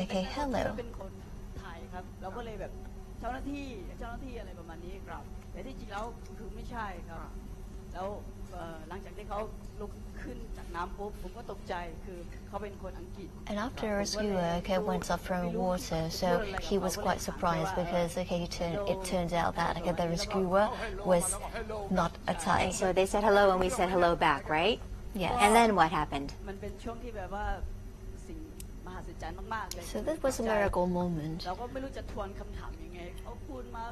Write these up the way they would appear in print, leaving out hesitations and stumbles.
okay, hello. เป็นคนไทยครับเราก็เลยแบบเจ้าหน้าที่อะไรประมาณนี้ครับแต่ที่จริงแล้วคือไม่ใช่ครับแล้วหลังจากที่เขาลุกขึ้นจากน้ำปุ๊บผมก็ตกใจคือเขาเป็นคนอังกฤษ And after a rescuer went up from water, so he was quite surprised because it turned out that the rescuer was not a Thai. And so they said hello and we said hello back, right? Yes. And then what happened? มันเป็นช่วงที่แบบว่าสิ่งมหัศจรรย์มากๆเลย So that was a miracle moment. เราก็ไม่รู้จะทวนคำถามยังไงเขาพูดมา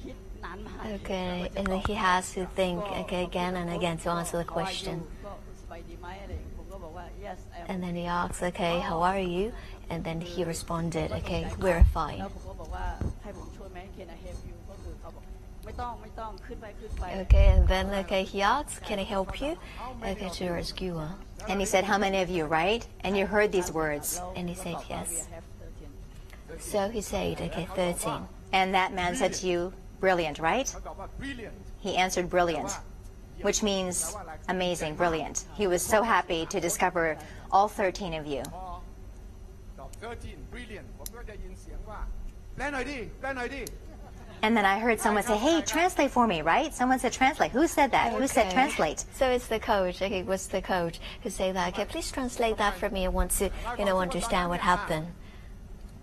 คิดนานมาก Okay, and then he has to think again and again to answer the question. ก็สบายดีไหมอะไรผมก็บอกว่า yes I am And then he asks, okay, how are you? And then he responded, okay, we're แล้ fine. วผมก็บอกว่าให้ผมช่วยไหม can I help you ก็คือเขาบอกไม่ต้องขึ้นไป Okay, and then he asks, can I help you? Okay, to the rescuer. And he said, how many of you, right? And you heard these words. And he said yes. So he said, okay, 13. And that man said to you, brilliant, right? He answered brilliant, which means amazing, brilliant. He was so happy to discover all 13 of you. And then I heard someone say, hey, translate for me, right? Someone said translate. Who said that? Who said translate? So it's the coach. Okay, it was the coach who said that. Okay, please translate that for me. I want to, understand what happened.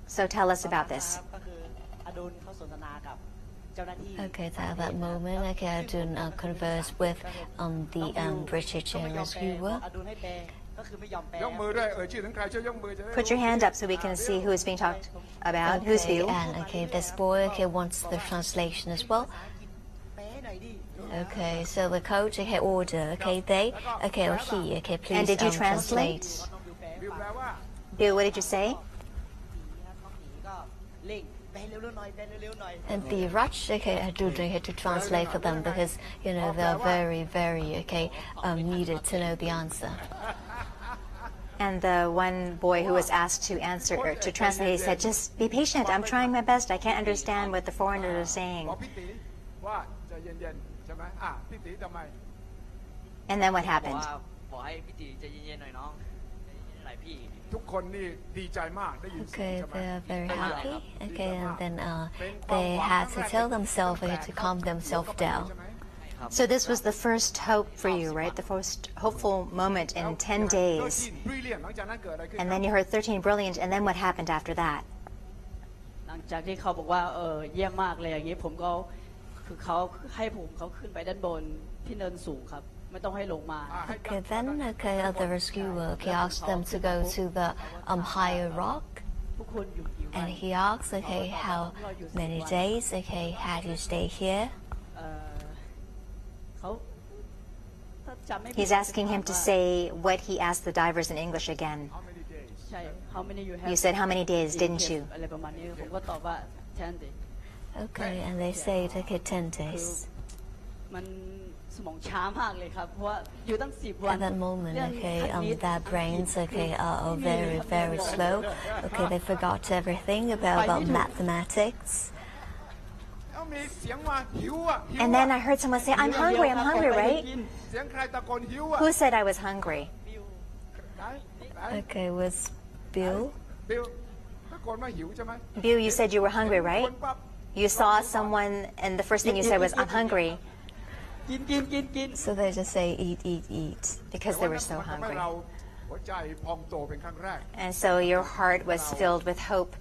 So tell us about this. Okay, so at that moment, okay, Adun conversed with the British rescuer. Put your hand up so we can see who is being talked about, Okay, whose view. And this boy wants the translation as well. Okay, so the coach order, they, or he, please. And did you translate? Bill, what did you say? And the rush, Adun had to translate for them because they're very, very needed to know the answer. And the one boy who was asked to answer or to translate, he said, just be patient. I'm trying my best. I can't understand what the foreigners are saying. And then what happened? Okay, they're very happy. Okay, and then they had to tell themselves to calm themselves down. So this was the first hope for you, right? The first hopeful moment in 10 days. And then you heard 13 brilliant, and then what happened after that? หลังจากที่เขาบอกว่าเยี่ยมมากเลยอย่างนี้ผมก็คือเขาให้ผมเขาขึ้นไปด้านบนที่เนินสูงครับไม่ต้องให้ลงมา Okay, then the rescuer asked them to go to the higher rock. ทุกคนอยู่กี่วัน And he asked, how many days had you stayed here? He's asking him to say what he asked the divers in English again. You said how many days, didn't you? Okay, and they said 10 days. At that moment, their brains are very, very slow. Okay, they forgot everything about mathematics. And then I heard someone say, I'm hungry, right? Who said I was hungry? Okay, it was Bill. Bill, you said you were hungry, right? You saw someone and the first thing you said was, I'm hungry. So they just say, eat, eat, eat. Because they were so hungry. And so your heart was filled with hope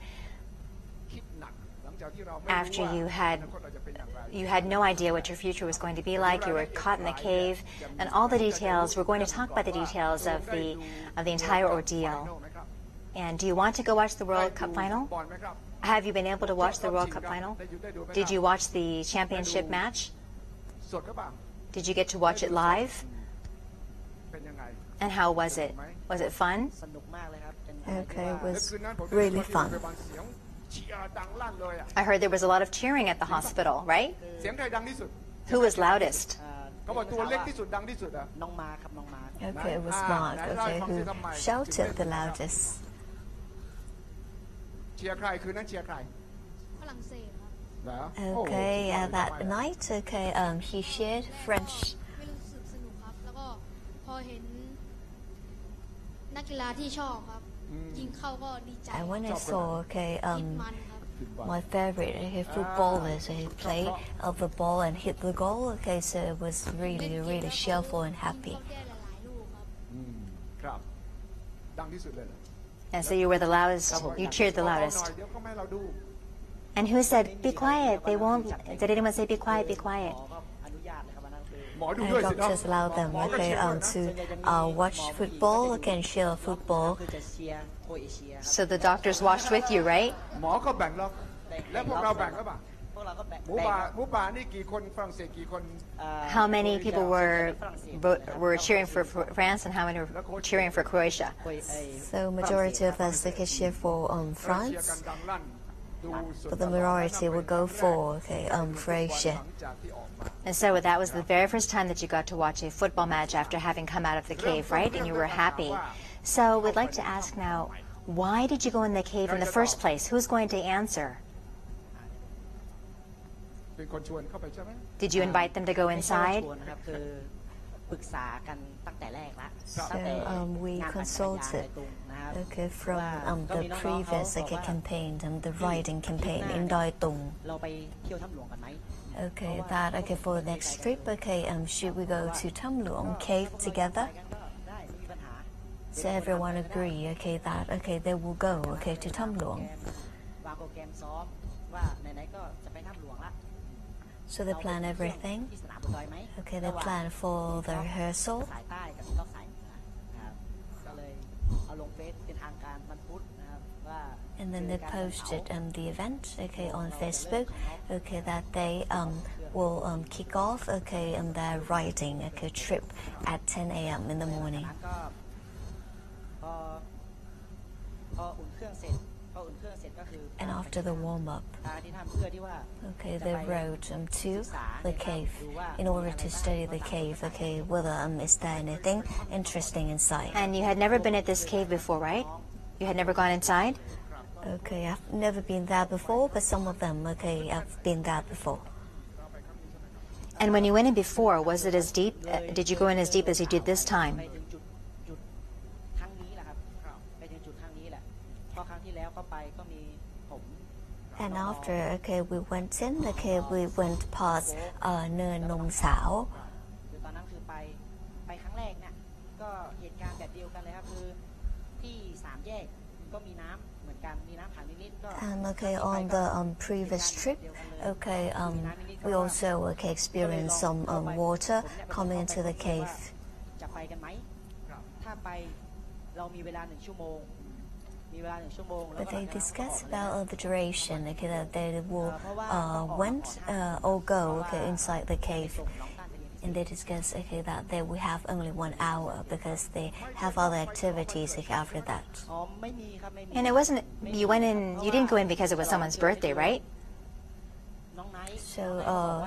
after you had no idea what your future was going to be like. You were caught in the cave, and all the details. We're going to talk about the details of the entire ordeal. And do you want to go watch the World Cup final? Have you been able to watch the World Cup final? Did you watch the championship match? Did you get to watch it live? And how was it? Was it fun? Okay, it was really fun. I heard there was a lot of cheering at the hospital, right? Who was loudest? Okay, it was Mark, who shouted the loudest. Okay, that night, he shared French. And when I saw, okay, my favorite footballers, he played of the ball and hit the goal. Okay, so it was really, really cheerful and happy. ครับดังที่สุดเลย And so you were the loudest, you cheered the loudest. เดี๋ยวก็ไม่ให้เราดู And who said, be quiet, they won't, did anyone say, be quiet, be quiet? อนุญาตนะครับวันนั้นคือ หมอดู And ด้วยสิเนาะ doctors allowed them, หมอก็ okay, เชียร์ด้วยนะ to watch football, okay, and cheer football. คือจะเชียร์โครเอเชีย So the doctors watched with you, right? หมอก็แบ่งล็อกแล้วพวกเราแบ่งก็ป่ะ พวกเราก็แบ่ง หมูป่านี่กี่คนฝรั่งเศสกี่คน How many people were cheering for France and how many were cheering for Croatia? So majority of us, they can cheer for เชียร์ France, กันดังลั่นดูสุด but the majority will go for, okay, Croatia. หลังจากที่ออกมา And so that was the very first time that you got to watch a football match after having come out of the cave, right? And you were happy. So we'd like to ask now, why did you go in the cave in the first place? Who's going to answer? เป็นคนชวนเข้าไปใช่ไหม Did you invite them to go ไม่ใช่ว่า inside? ชวนนะครับคือปรึกษากันตั้งแต่แรกละ So ตั้งแต่ we งานปั่นจักรยาน consulted, ในกรุงนะครับ okay, ว่า from ก็ the มีน้องๆเขา previous บอก okay ว่า campaign, the riding campaign in Doi Tung. เราไปเที่ยวถ้ำหลวงกันไหม Okay, that okay for the next trip. Okay, should we go to Tham Luang Cave together? ได้ไม่มีปัญหา So everyone agree. Okay, that okay they will go. Okay to Tham Luang. วางโปรแกรมซ้อมว่าไหนๆก็จะไปถ้ำหลวงละ So they plan everything. ที่สนามบนดอยไหม Okay, they plan for the rehearsal. สายใต้กับก็สายเหนือนะครับก็เลยเอาลงเฟซเป็นทางการวันพุธนะครับว่า And then they posted the event, okay, on Facebook, okay, that they will kick off, okay, their riding, okay, trip at 10 a.m. in the morning. นั้นก็พออุ่นเครื่องเสร็จก็คือ And after the warm up, ที่ทำเพื่อที่ว่า okay, they rode to the cave in order to study the cave, okay, whether is there anything interesting inside. And you had never been at this cave before, right? You had never gone inside? Okay, I've never been there before, but some of them, okay, I've been there before. And when you went in before, was it as deep? Did you go in as deep as you did this ไป time? ถึงจุดครั้งนี้แหละครับไปถึงจุดครั้งนี้แหละเพราะครั้งที่แล้วเข้าไปก็มีผม And after, okay, we went in, okay, we went past Ner Nong Sao. คือตอนนั้นคือไปครั้งแรกเนี่ยก็เหตุการณ์แบบเดียวกันเลยครับคือที่สามแยกก็มีน้ำเหมือนกันมีน้ำขังนิดๆก็ And okay, on the previous trip, okay, we also okay experienced some water coming into the cave. จะไปกันไหมถ้าไปเรามีเวลา1 ชั่วโมงมีเวลา1 ชั่วโมง But they discussed about the duration, okay, that they will went or go okay inside the cave. And they discussed okay that they will have only 1 hour because they have other activities okay, after that. อ๋อไม่มีครับไม่มี And it wasn't, you went in, you didn't go in because it was someone's birthday, right? น้องไนท์ So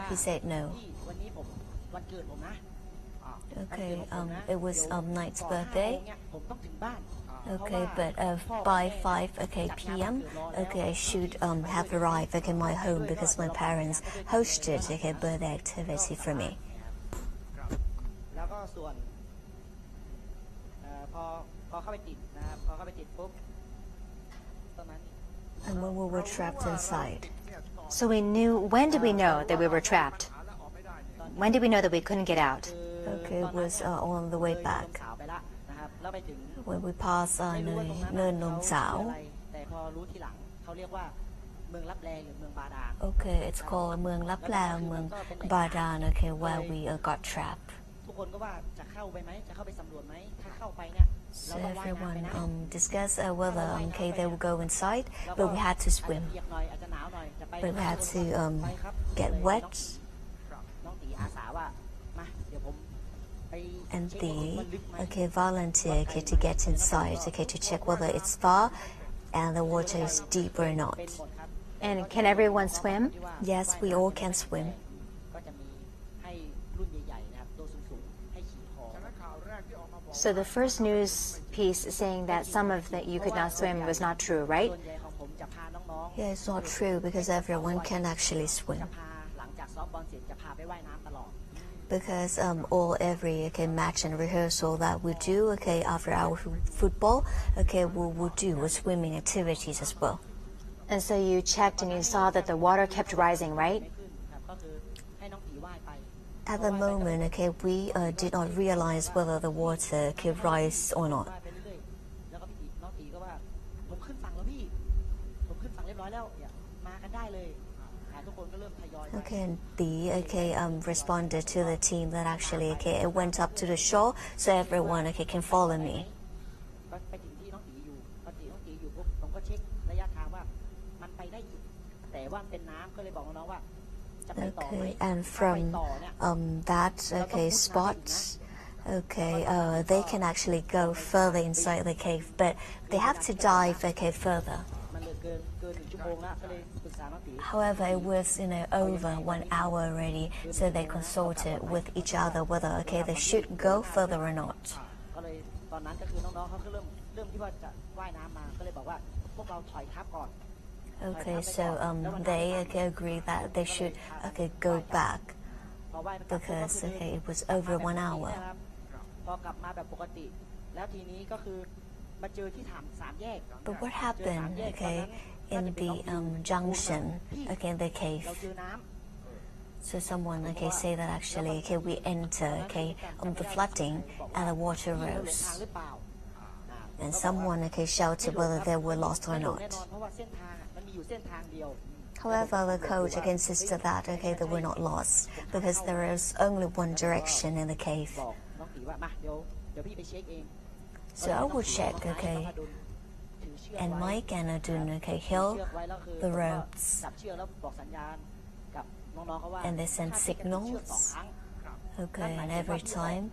he said no. พี่วันนี้ผมวันเกิดผมนะ Okay, it was Knight's birthday. ผมต้องถึงบ้าน Okay, but by 5 okay p.m. okay I should have arrived okay my home because my parents hosted okay birthday activity for me. แล้วก็ส่วนพอเข้าไปติดนะครับพอเข้าไปติดปุ๊บตอนนั้น And when we were trapped inside, So we knew, when did we know that we were trapped? When did we know that we couldn't get out? okay, it was on the way back สาวไปละนะครับแล้วไปถึง when we passed Ner Nong Sao. แต่พอรู้ทีหลังเขาเรียกว่าเมืองลับแลหรือเมืองบาดาล Okay, it's called Mueang Lapla, Mueang Badan. Okay, where we got trapped. ทุกคนก็ว่าจะเข้าไปไหมจะเข้าไปสำรวจไหมถ้าเข้าไปเนี่ยเรา So ต้องว่ายน้ำไป everyone นะ discussed whether okay they will go inside, but we had to swim. เปียกหน่อยอาจจะหนาวหน่อยจะไป But we had to ไปครับ get wet. น้องตีอาสาว่ามาเดี๋ยวผมไป And เช็คว่ามันลึกไหม the okay volunteer okay to get inside okay to check whether it's far and the water is deep or not. เป็นหมดครับ And can everyone swim? Yes, we all can swim. ก็จะมีให้รุ่นใหญ่ๆนะครับตัวสูงๆให้ขี่คอ ฉะนั้นข่าวแรกที่ออกมาบอก So the first news piece saying that some of that you could not swim was not true, right? ส่วนใหญ่ของผมจะพาน้องๆ Yeah, it's not true because everyone can actually swim. จะพาหลังจากซ้อมบอลเสร็จจะพาไปว่ายน้ำตลอด because every match and rehearsal that we do after our football we'll do swimming activities as well. And so you checked and you saw that the water kept rising, right? At the moment we did not realize whether the water could rise or not. And the responded to the team that actually it went up to the shore so everyone can follow me. And from that spot they can actually go further inside the cave, but they have to dive further. However, it was over 1 hour already, so they consulted with each other whether they should go further or not. So they agreed that they should go back because it was over 1 hour. But what happened in the junction in the cave? So someone say that actually we enter the flooding and the water rose, and someone shouted whether they were lost or not. However, the coach insisted that they were not lost because there is only one direction in the cave. So I will check and Mike and Adun held the ropes and they sent signals and every time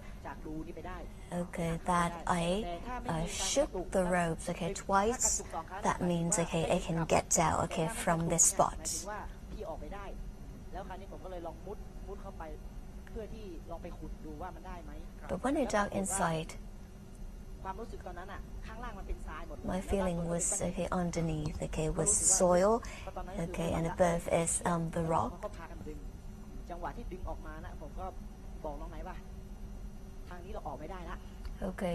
that I shook the ropes twice, that means I can get out from this spot. But when I dug inside, my feeling was underneath was soil and above is the rock.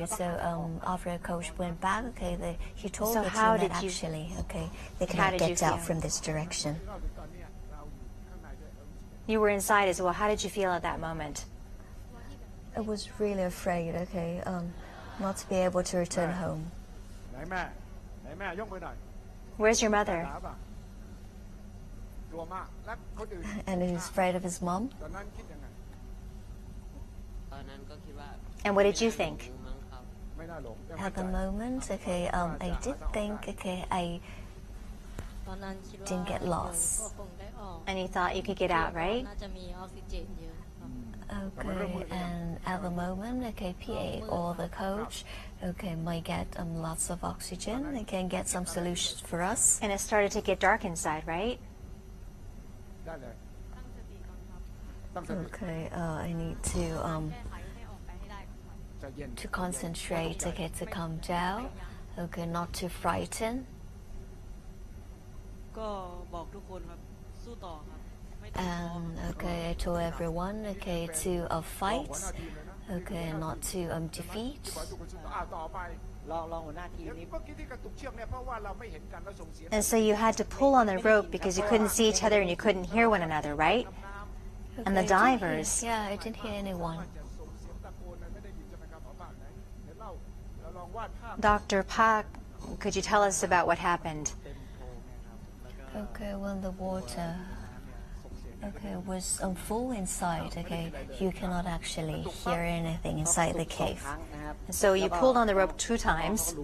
So after coach went back, he told the team that actually they cannot get out from this direction. You were inside as well. How did you feel at that moment? I was really afraid not to be able to return home. Where's your mother? And he's afraid of his mom. And what did you think? At the moment, I did think, I didn't get lost. And you thought you could get out, right? And at the moment, PA or the coach, might get lots of oxygen. They can get some solutions for us. And it started to get dark inside, right? I need to concentrate, to calm down, not to frighten. And I told everyone to fight, not to defeat. And so you had to pull on the rope because you couldn't see each other and you couldn't hear one another, right? And the divers. Yeah, I didn't hear anyone. Dr. Park, could you tell us about what happened? When the water was full inside, you cannot actually hear anything inside the cave. So you pulled on the rope 2 times.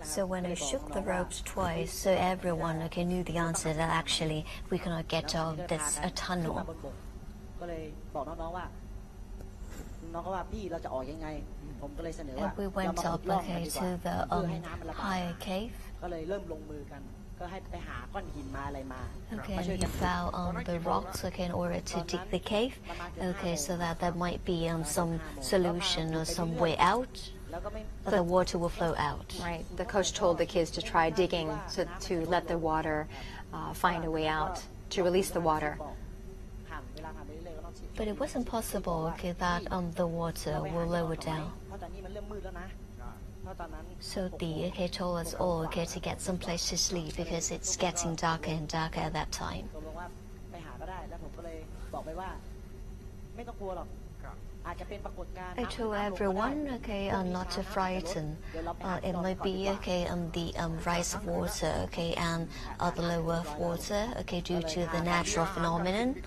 So when I shook the ropes twice, so everyone knew the answer that actually we cannot get out of this tunnel. And we went up to the higher cave. And we found the rocks in order to dig the cave, so that there might be some solution or some way out, but the water will flow out. Right. The coach told the kids to try digging to let the water find a way out, to release the water. But it wasn't possible, okay, that the water will lower down. So the okay told us all, okay, to get some place to sleep because it's getting darker and darker at that time. I told everyone, okay, not to frighten. It might be, okay, the rise of water, okay, and the lower of water, okay, due to the natural phenomenon.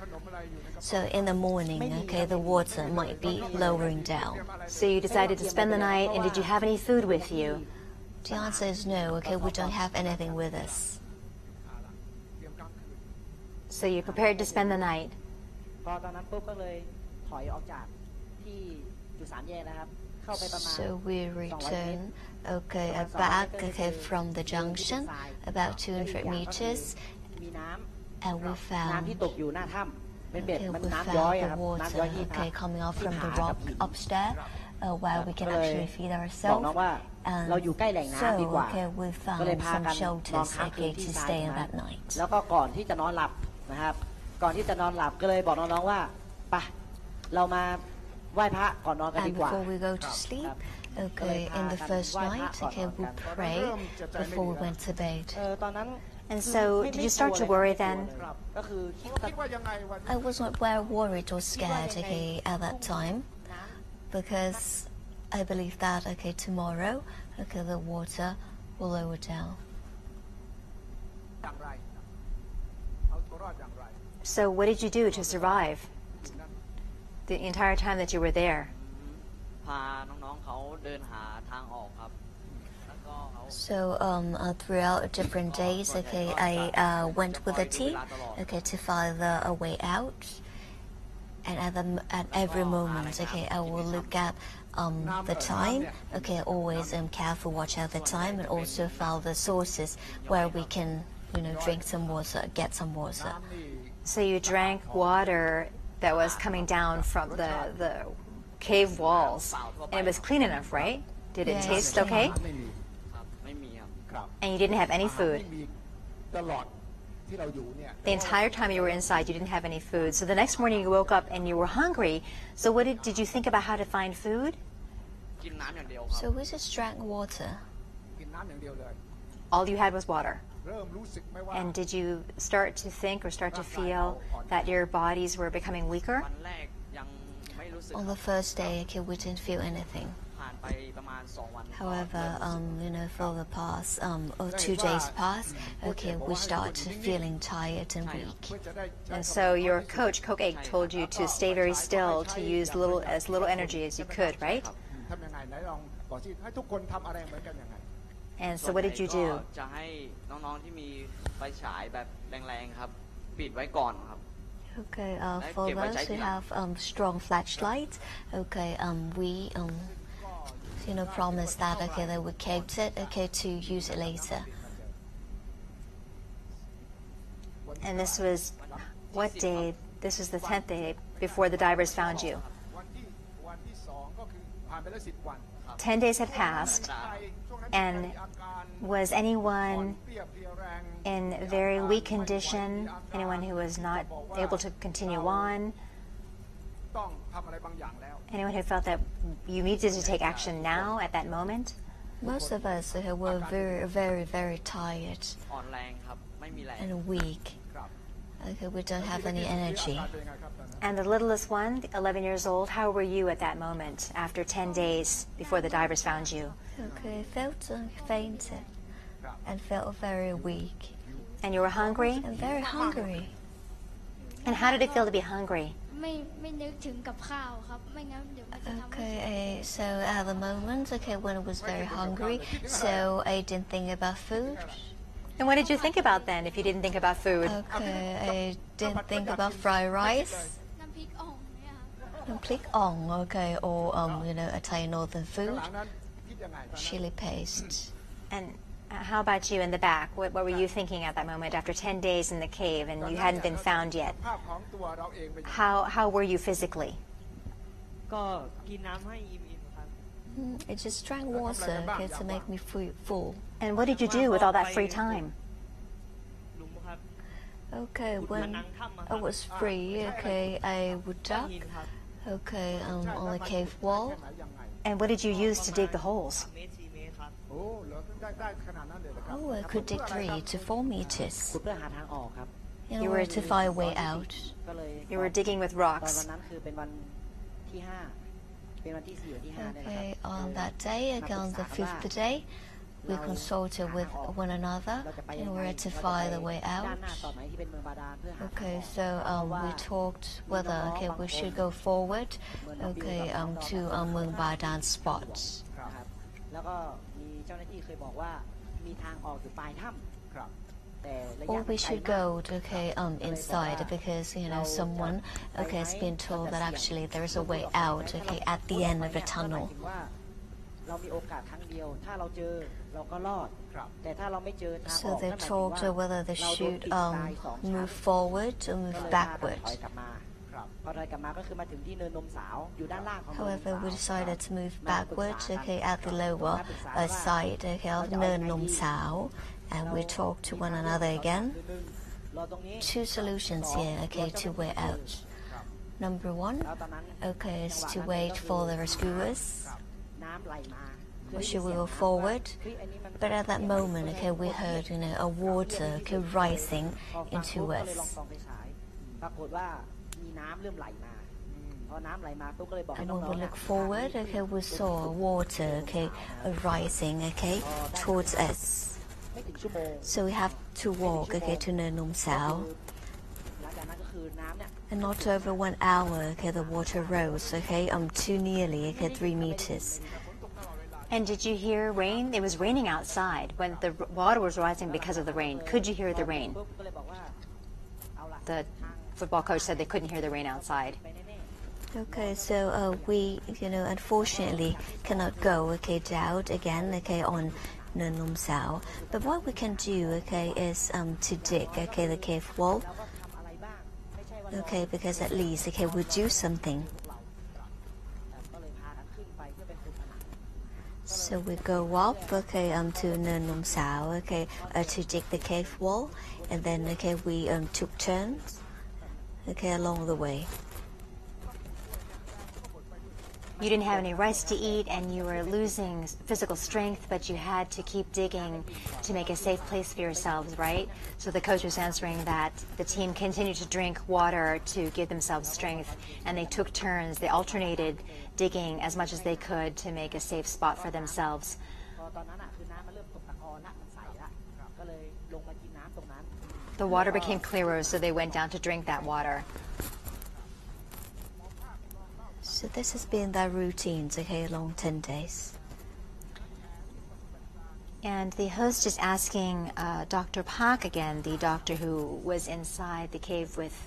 So in the morning, okay, the water might be lowering down. So you decided to spend the night, and did you have any food with you? The answer is no, okay, we don't have anything with us. So you prepared to spend the night. So we return, okay, back, okay, from the junction, about 200 meters, and we found the water, okay, coming out from the rock upstairs, where we can actually feed ourselves. And so, okay, we found some shelters, okay, to stay in that night. แล้วก็ก่อนที่จะนอนหลับนะครับก่อนที่จะนอนหลับก็เลยบอกน้องๆว่าไปเรามาไหว้พระก่อนนอนกันดี And กว่า before we go to sleep, okay, in the first night, okay, we pray before we went to bed. ตอนนั้น And so, did you start to worry then? ก็คือคิด ว่ายังไงวัน I was not very worried or scared, okay, at that time, because I believe that, okay, tomorrow, okay, the water will lower down. อย่างไรเอาตัวรอดอย่างไร So what did you do to survive the entire time that you were there? พาน้องๆเขาเดินหาทางออกครับ So throughout different days, okay, I went with the team, okay, to find a way out. And at every moment, okay, I will look at the time, okay, always careful watch out the time, and also follow the sources where we can, you know, drink some water, get some water. So you drank water that was coming down from the cave walls, and it was clean enough, right? Did it Yes. taste okay? ไม่มี ไม่มีครับ ครับ And you didn't have any ไม่ food. มีตลอดที่เราอยู่เนี่ย The entire time you were inside, you didn't have any food. So the next morning you woke up and you were hungry. So what did you think about how to find food? กินน้ำอย่างเดียวครับ So we just drank water. กินน้ำอย่างเดียวเลย All you had was water. เริ่มรู้สึกไหมว่า And did you start to think or start to feel that your bodies were becoming weaker? วันแรกยังไม่รู้สึก On the first day, okay, we didn't feel anything. ผ่านไปประมาณ2 วัน However, you know, for the past 2 days past, okay, we start feeling tired and weak. เพื่อจะได้ And so your coach, Coach Egg, told you to stay very still, to use as little energy as you could, right? ทำยังไงไหนลองบอกที่ให้ทุกคนทำอะไรเหมือนกันยังไง And so what did you do? จะให้น้องๆที่มีไฟฉายแบบแรงๆครับปิดไว้ก่อนครับ Okay, for those who have strong flashlight, okay, we you know, promise that, okay, that we kept it, okay, to use it later. And this was what day? This was the 10th day before the divers found you. วันที่2ก็คือผ่านไปแล้ว10 วัน 10 days had passed, ช่วงนั้น and มีอาการ was anyone เปรี้ยเพลียแรง in very weak condition, anyone who was not able to continue on, ต้องทำอะไรบางอย่างแล้ว anyone who felt that you needed to take action now at that moment? Most of us were very, very, very tired อ่อนแรงครับไม่มีแรง and weak. ครับ Okay, we don't have any energy. อาการเป็นยังไงครับตอนนั้น And the littlest one, 11 years old, how were you at that moment after 10 days before the divers found you? Okay, felt fainted and felt very weak And you were hungry? and very hungry. And how did it feel to be hungry? ไม่นึกถึงกับข้าวครับไม่งั้นเดี๋ยวมันจะทำให้ Okay, so at the moment, okay, when I was very hungry, so I didn't think about food. And what did you think about then if you didn't think about food? Okay, I didn't think about fried rice, น้ำพริกอ่องเนี่ยครับ and click on, okay, or you know, a Thai northern ห food, ลังนั้นคิดยังไงตอนนั้น chili paste. And how about you in the back? What were you thinking at that moment after 10 days in the cave and you hadn't been found yet? ภาพของตัวเราเองเป็นยังไง How were you physically? ก็กินน้ำให้อิ่มๆครับ I just drank water, okay, to make me full. And what did you do with all that free time? หลุมครับ Okay, when I was free, okay, I would duck, okay, on the cave wall. And what did you use to dig the holes? โอ้เหรอได้ขนาดนั้นเลยเหรอครับ Oh, I could dig 3 to 4 meters ขุดเพื่อหาทางออกครับ in order to find a way out. ก็เลย You were digging with ตอนวัน rocks. นั้นคือเป็นวันที่ 5 เป็นวันที่ 4 หรือที่ 5เนี่ยนะครับ Okay, on that day, okay, on the 5th day, we consulted with one another in order to find the way ด้าน out. หน้าต่อไหนที่เป็นเมืองบาดาลเพื่อหาทางออก Okay, so we talked whether okay we should go forward, okay, to Mung Badan spots. นะครับแล้วก็มีเจ้าหน้าที่เคยบอกว่ามีทางออกอยู่ปลายถ้ ครับ ำแต่ระยะ Or มัน we ไกล should มาก go okay inside because someone okay has been told that actually there is a way out okay at the end of the tunnel. ว่าเรามีโอกาสครั้งเดียวถ้าเราเจอเราก็รอด ครับ แต่ถ้าเราไม่เจอทางอ So อก they นั่นหมายถึง talked ว่า whether they เราโดน should ปิดตายสองชั้น move forward or ก็ move เลยพากันถ backward. อยกลับมา ครับ พอถอยกลับมาก็คือมาถึงที่เนินนมสาวอยู่ด้านล่างของเนินนม However, สาว we decided to move backwards okay at the lower side okay of Nen Nom Sao, and we talked to one another again. รอตรงนี้ Two solutions here okay to way out. Number 1 แล้วตอนนั้น okay is to wait for the rescuers. น้ำไหลมา Or should we go forward? But at that moment, okay, we heard, a water okay, rising พอฟัง into ปุ๊บก็เลยลอง us. ส่องไฟฉายปรากฏว่ามีน้ำเริ่มไหลมาพอน้ำไหลมาปุ๊บก็เลยบอกให้ And น้อ when ง we ๆ look forward, okay, we saw water, okay, rising, okay, towards us. ไม่ถึงชั่วโมง So we have to walk, okay, to Nenum Sao. หลังจากนั้นก็คือน้ำเนี่ย And not over 1 hour, okay, the water rose, okay, to nearly, okay, 3 meters. And did you hear rain? It was raining outside. When the water was rising because of the rain, could you hear the rain? ปุ๊บก็เลยบอกว่าเอาล่ะ The football coach said they couldn't hear the rain outside. ไปแน่ Okay, so we, unfortunately cannot go, okay, down again, okay, on Nenum Sao. But what we can do, okay, is to dig, okay, the cave wall. ๆเราก็ทำอะไรบ้างไม่ใช่ว่า Okay, because at least, okay, we do something. ก็เลยพากันขึ้นไปเพื่อเป็นฝึกผนัง So we go up, okay, to Nenum Sao, okay, to dig the cave wall, and then, okay, we took turns, okay, along the way. You didn't have any rice to eat and you were losing physical strength, but you had to keep digging to make a safe place for yourselves, right? So the coach was answering that the team continued to drink water to give themselves strength, and they took turns. They alternated digging as much as they could to make a safe spot for themselves. พอตอนนั้นอ่ะคือน้ำมันเริ่มตกตะกอนละมันใสละก็เลยลงมากินน้ำตรงนั้น The water became clearer, so they went down to drink that water. So this has been their routines, okay, along 10 days. And the host is asking Dr. Park again, the doctor who was inside the cave with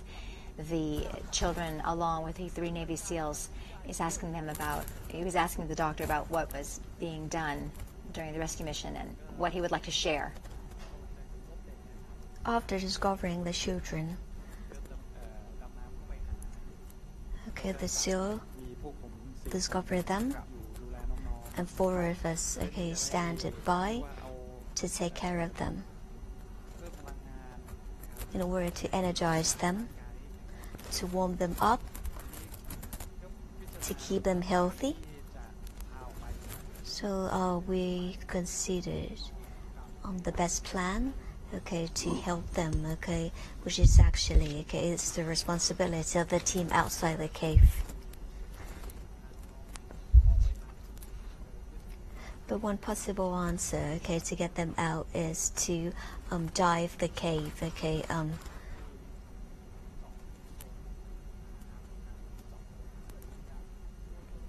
the children along with the 3 Navy SEALs, he was asking the doctor about what was being done during the rescue mission and what he would like to share. After discovering the children, okay, the SEAL discovered them, and 4 of us, okay, standed by to take care of them in order to energize them, to warm them up, to keep them healthy. So we considered the best plan, okay, to help them, okay, which is actually, okay, it's the responsibility of the team outside the cave. But one possible answer, okay, to get them out is to dive the cave, okay.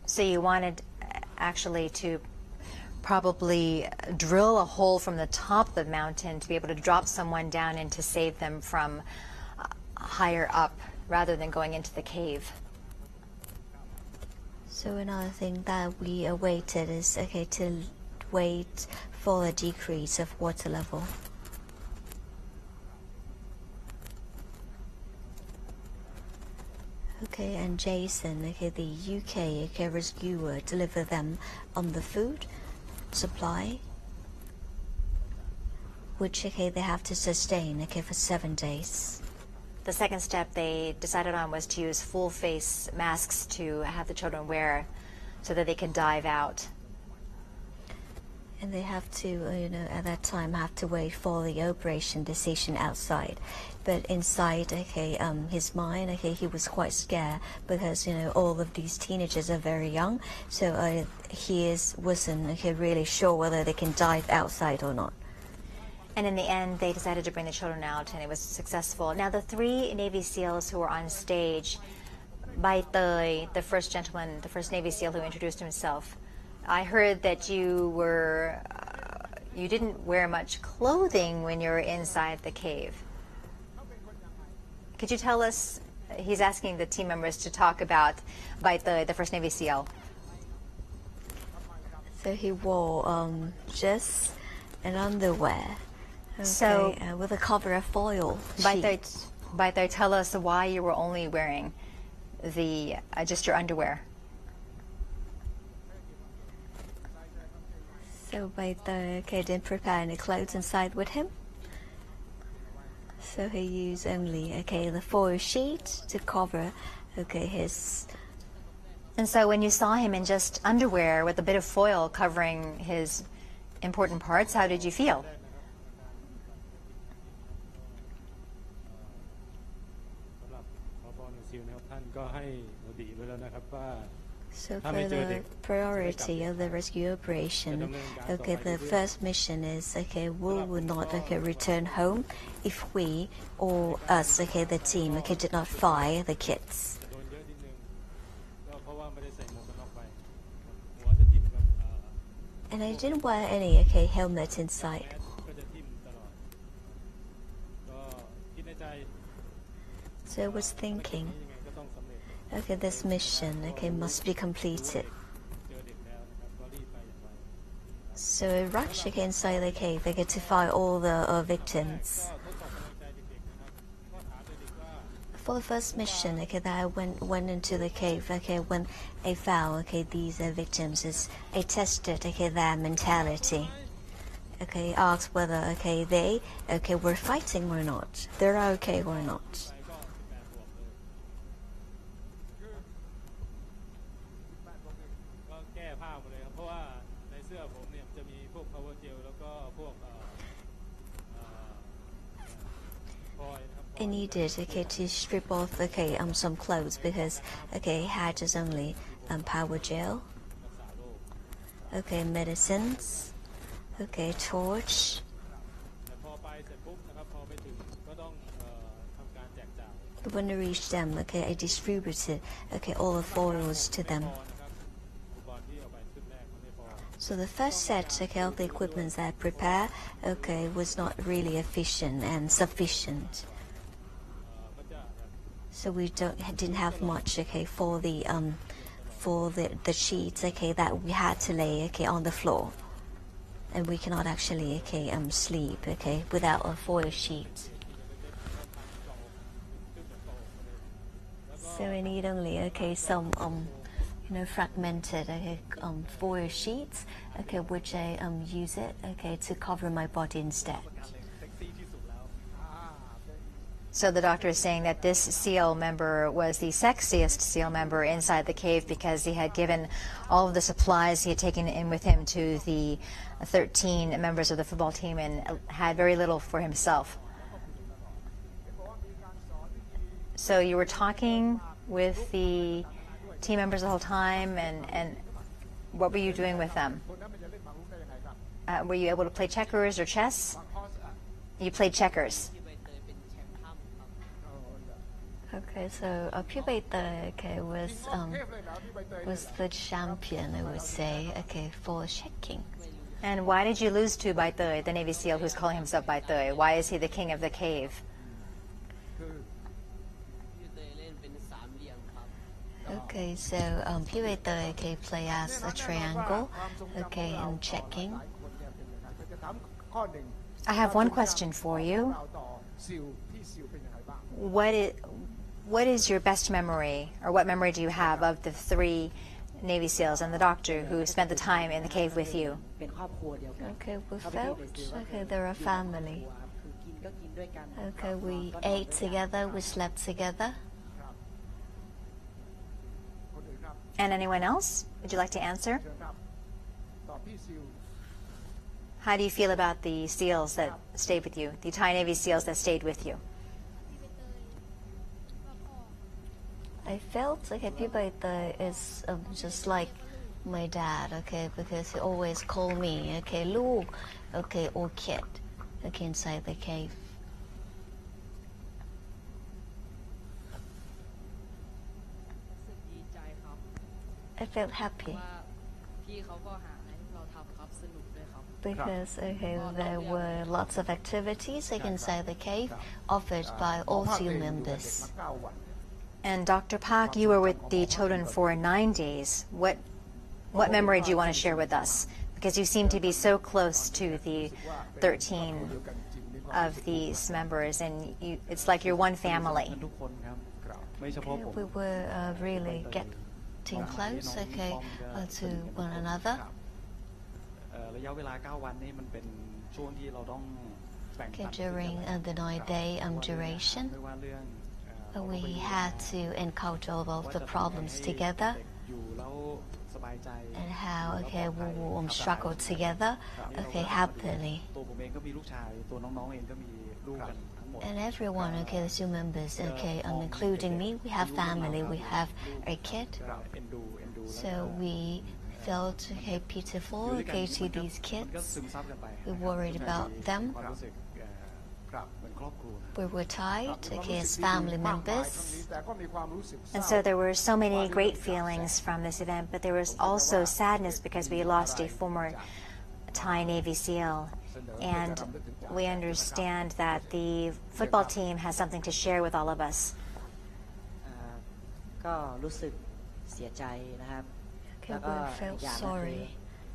So you wanted actually to probably drill a hole from the top of the mountain to be able to drop someone down and to save them from higher up rather than going into the cave. So another thing that we awaited is, okay, to wait for a decrease of water level. Okay, and Jason, okay, the UK, okay, rescuer, delivered them on the food supply, which, okay, they have to sustain, okay, for 7 days. the second step they decided on was to use full face masks to have the children wear so that they can dive out. And they have to, at that time, have to wait for the operation decision outside. But inside, his mind, he was quite scared because, all of these teenagers are very young. So wasn't really sure whether they can dive outside or not. And in the end, they decided to bring the children out, and it was successful. Now, the 3 Navy SEALs who were on stage, Bai Tơi, the first gentleman, the first Navy SEAL who introduced himself, I heard that you didn't wear much clothing when you were inside the cave. Could you tell us, he's asking the team members to talk about Bai Tơi, the first Navy SEAL. So he wore just an underwear. Okay, so with a cover of foil. Bai Tơi, tell us why you were only wearing just your underwear. So Bai Tơi didn't prepare any clothes inside with him. So he used only the foil sheet to cover his. And so when you saw him in just underwear with a bit of foil covering his important parts, how did you feel? So for the priority of the rescue operation, the first mission is we will not return home if we or us the team did not fire the kids. And I didn't wear any helmet inside. So I was thinking, this mission must be completed. So I rushed inside the cave to find all the victims. For the first mission that I went into the cave when I found these victims, I tested their mentality. Asked whether they were fighting or not, they're okay or not. I needed to strip off some clothes because I had just only power gel, medicines, torch. But when I reached them, I distributed all the foils to them. So the first set of the equipment that I prepared was not really efficient and sufficient. So we didn't have much for the sheets that we had to lay on the floor, and we cannot actually sleep without a foil sheet. So we need only some fragmented foil sheets which I use it to cover my body instead. So the doctor is saying that this SEAL member was the sexiest SEAL member inside the cave because he had given all of the supplies he had taken in with him to the 13 members of the football team and had very little for himself. So you were talking with the team members the whole time, and what were you doing with them? Were you able to play checkers or chess? You played checkers. So Bai Tơi was the champion, I would say, for checking. And why did you lose to Bai Tơi, the Navy SEAL who's calling himself Bai Tơi? Why is he the king of the cave? So Bai Tơi play as a triangle, in checking. I have one question for you. What is your best memory, or what memory do you have of the 3 Navy SEALs and the doctor who spent the time in the cave with you? We felt they're a family. ก็กินด้วยกัน Okay, นอน we ก็นอน ate ด้วยกัน together, we slept together. ครับคนอื่นครับ And anyone else? Would you like to answer? เชิญครับตอบพี่ซิล How do you feel about the SEALs that stayed with you, the Thai Navy SEALs that stayed with you? I felt okay, Pibaita is just like my dad, okay, because he always called me, okay, Lu, okay, or kid, okay, inside the cave. รู้สึกดีใจครับ I felt happy ว่าพี่เขาก็หาอะไรให้เราทำครับสนุกด้วยครับ because okay, there were lots of activities like inside the cave offered by all ภาค SEAL เองอยู่กับเด็ก members. มา9 วัน And Dr. Park, you were with the children for 9 days. What memory do you want to share with us? Because you seem to be so close to the 13 of these members, and it's like you're one family. ทุกคนครับไม่เฉพาะผม We were really getting close, okay, to one another. ระยะเวลา 9 วันนี้มันเป็นช่วงที่เราต้องแบ่ง Okay, ปัน during the 9-day duration, ไม่ว่าเรื่อง we had to encounter all of the problems together อยู่แล้วสบายใจ and how okay we will struggle together, okay, happily. ตัวผมเองก็มีลูกชายตัวน้องๆเองก็มีลูกกันทั้งหมด And everyone, okay, the SEAL members, okay, including me, we have family, we have a kid. เอ็นดูแล้ว So we felt okay, pitiful, อยู่ด้วยกัน okay, to มันก็ these มันก็ kids. ซึมซับกันไป We worried about them. ความรู้สึกเหมือนครอบครัว We were tied, ความ okay, รู้ as สึกดี family มากมายครั้ง members. นี้แต่ก็มีความรู้สึกเศ And ร้า so there were so many great feelings from this event, but there was also sadness because we lost a former Thai Navy SEAL. And we understand that the football team has something to share with all of us. ก็รู้สึกเสียใจนะครับ Okay, แล้วก็ we อี felt กอย่างก็คือ sorry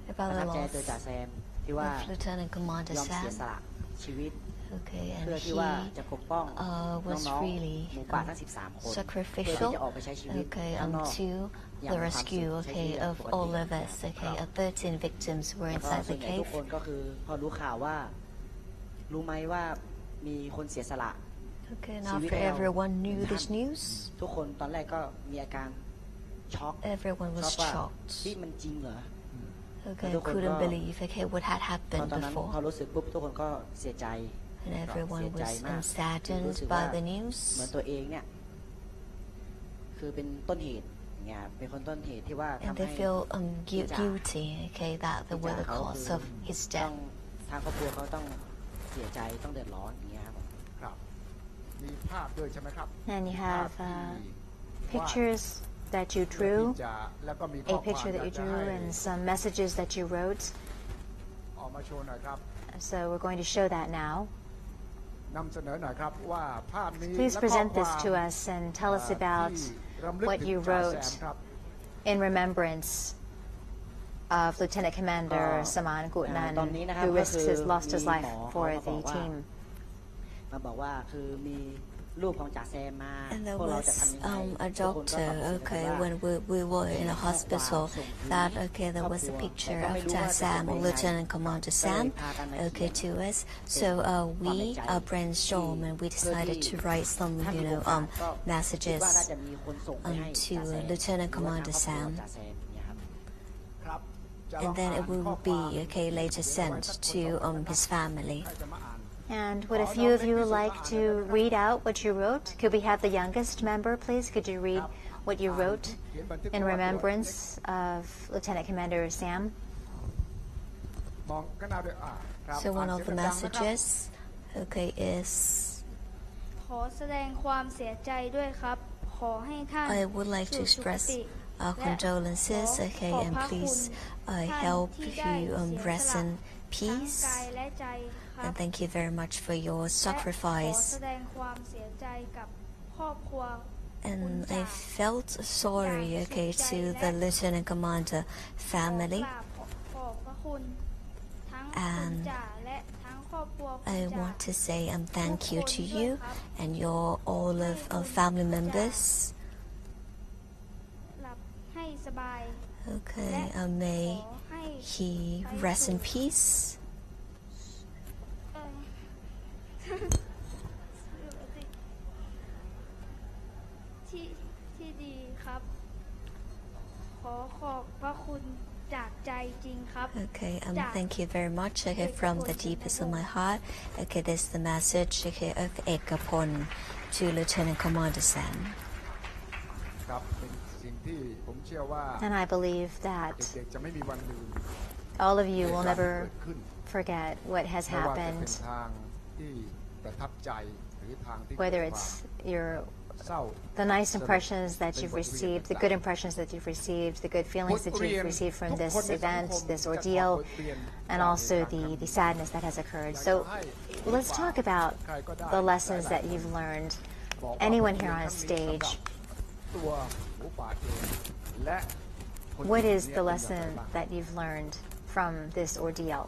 ป about ระทั the บใจตัว loss จ่าแซมที่ว่า of Lieutenant Commander ยอมเสีย Sam. สละชีวิต Okay, เพื่อ and ที่ he ว่าจะปกป้อง was น้อง really ๆหมูป่าทั้ง 13 คนเพื่อที่ sacrificial, จะออกไปใช้ชีวิต okay, ข้างนอก to the rescue, okay, of all of us, okay, 13 victims were แล้วก็ inside ส่ว the นใหญ่ทุก cave. คนก็คือพอรู้ข่าวว่ารู้ไหมว่ามีคนเสียสละ Okay, and after everyone knew this news, ทุกคนตอนแรกก็มีอาการช็อก everyone ช็อ was กว่า shocked. ที่มันจริงเหรอ Okay, Everyone couldn't got- believe, okay, what had พอ happened ตอนนั้นพอ before. รู้สึกปุ๊บทุกคนก็เสียใจ And everyone เสียใจ was มากรู้ saddened สึกว่า by the เหมือน news. ตัวเองเนี่ยคือเป็นต้นเหตุอย่างเงี้ยเป็นคนต้นเหตุที่ว่า And ทำ they ให้ feel guilty, okay, that they were the เขา cause คือ of his ต้อง death. ทางครอบครัวเขาต้องเสียใจต้องเดือดร้อนอย่างเงี้ยครับ ครับมีภาพด้วยใช่ไหมครับ And you ภาพ have ที่ pictures that you เพื่อ drew, ที่จะแล้วก็มีข้อ a ความ picture อยา that ก you จะ drew, ให้ and some messages that you wrote. ออกมาโชว์หน่อยครับ So we're going to show that now. นำเสนอหน่อยครับว่าภาพนี้ Please และข้อ present ควา this ม to us and tell us about ที่รำลึก what ถึง you จ่าแซ wrote มครับ in remembrance of Lieutenant Commander Saman ตอนนี้ Gutnan, นะครับ who ก็ risked คือ his lost his มี life หมอ for เขา the team. มาบอกว่าคือมีรูปของจ่าแซมมา And there พวกเรา was จะทำยังไง a ทุกคนก็ doctor, ตอบ okay, ว่า when we were in the hospital, that, okay, there was a picture of Sam, Lieutenant Commander Sam, okay, to us. So we brainstormed and we decided to write some, ท่าน you ผู้ know, ปกครองก็คิดว่าน่า messages จะมีคนส่งไปให้ to จ่าแซม Lieutenant หรือว่าทาง Commander ครอบครัว Sam. จ่าแซมเนี่ยครับ ครับจะลอง And then อ่า it นข้อ will ความ be, okay, later sent to his family. ใครจะมาอ่าน And would a few of you like to read out what you wrote? Could we have the youngest member, please? Could you read what you wrote เขียนบันทึก in ประวัติ remembrance of Lieutenant Commander Sam? มองข้างหน้าด้วยครับ So one of the อ่านเสียงดังๆนะครับ messages, okay, is ขอแสดงความเสียใจด้วยครับ ขอให้ท่าน I would like to สู่สุค express ติ our และ condolences, ขอ okay, ขอบ and พระคุณ please ท่าน help ที่ได้ you เสีย rest สละ in ทั้ง peace. กายและใจครับ And thank you very much for your และขอ sacrifice. แสดงความเสียใจกับครอบครัว And I felt sorry, okay, to the Lieutenant Commander ขอ family. กราบขอบพระคุณทั้งคุณ And จ่าและทั้งครอบครัวคุณ I จ่า want to say thank you to you and your all of family members. หลับให้สบาย Okay, และ may ขอให้ he rest in peace. เอ่อ ครับ ขอขอบพระคุณจากใจจริงครับ Okay, thank you very much. Okay, from the deepest of my heart. Okay, this is the message, okay, of Ekapon to Lieutenant Commander Sam. ครับเป็นสิ่งที่ผมเชื่อว่า And I believe that เด็กๆจะไม่มีวันลืม all of you will เหตุการณ์ที่ never เกิดขึ้น forget what has ไม่ว่าจะเป็น happened, ทางที่ประทับใจหรือทางที่ whether เกิด it's ความ your เศร้า the nice impressions that you've received, the good impressions that you've received, the good feelings that you've received from this event, this ordeal, and also the sadness that has occurred. So let's talk about the lessons that you've learned. Anyone here on stage, ตัวหมูป่าเองและคน what อื่น is เนี่ย the เป็นอย่างไร lesson บ้าง that you've learned from this ordeal?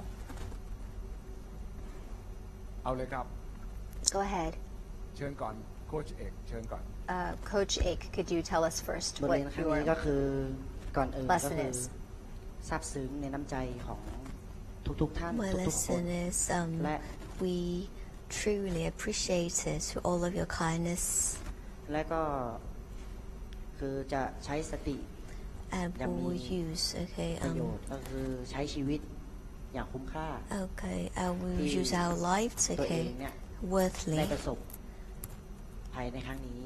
เอาเลยครับ Go ahead. เชิญก่อนโค้ชเอกเชิญก่อน Coach Ake, could you tell us first บท what เรียนครั้งนี้ก็ your คือก่อนอื่นก็ lesson คือ is? ซาบซึ้งในน้ำใจของทุกๆท่าน My ทุกๆคน lesson is และ we truly appreciate it, all of your kindness, และก็คือจะใช้สติ and we will use, okay, ประโยชน์ก็คือใช้ชีวิตอย่างคุ้มค่า okay, we will use our lives, ตัวเอง okay, เนี่ย worthily. ได้ประสบภัยในครั้งนี้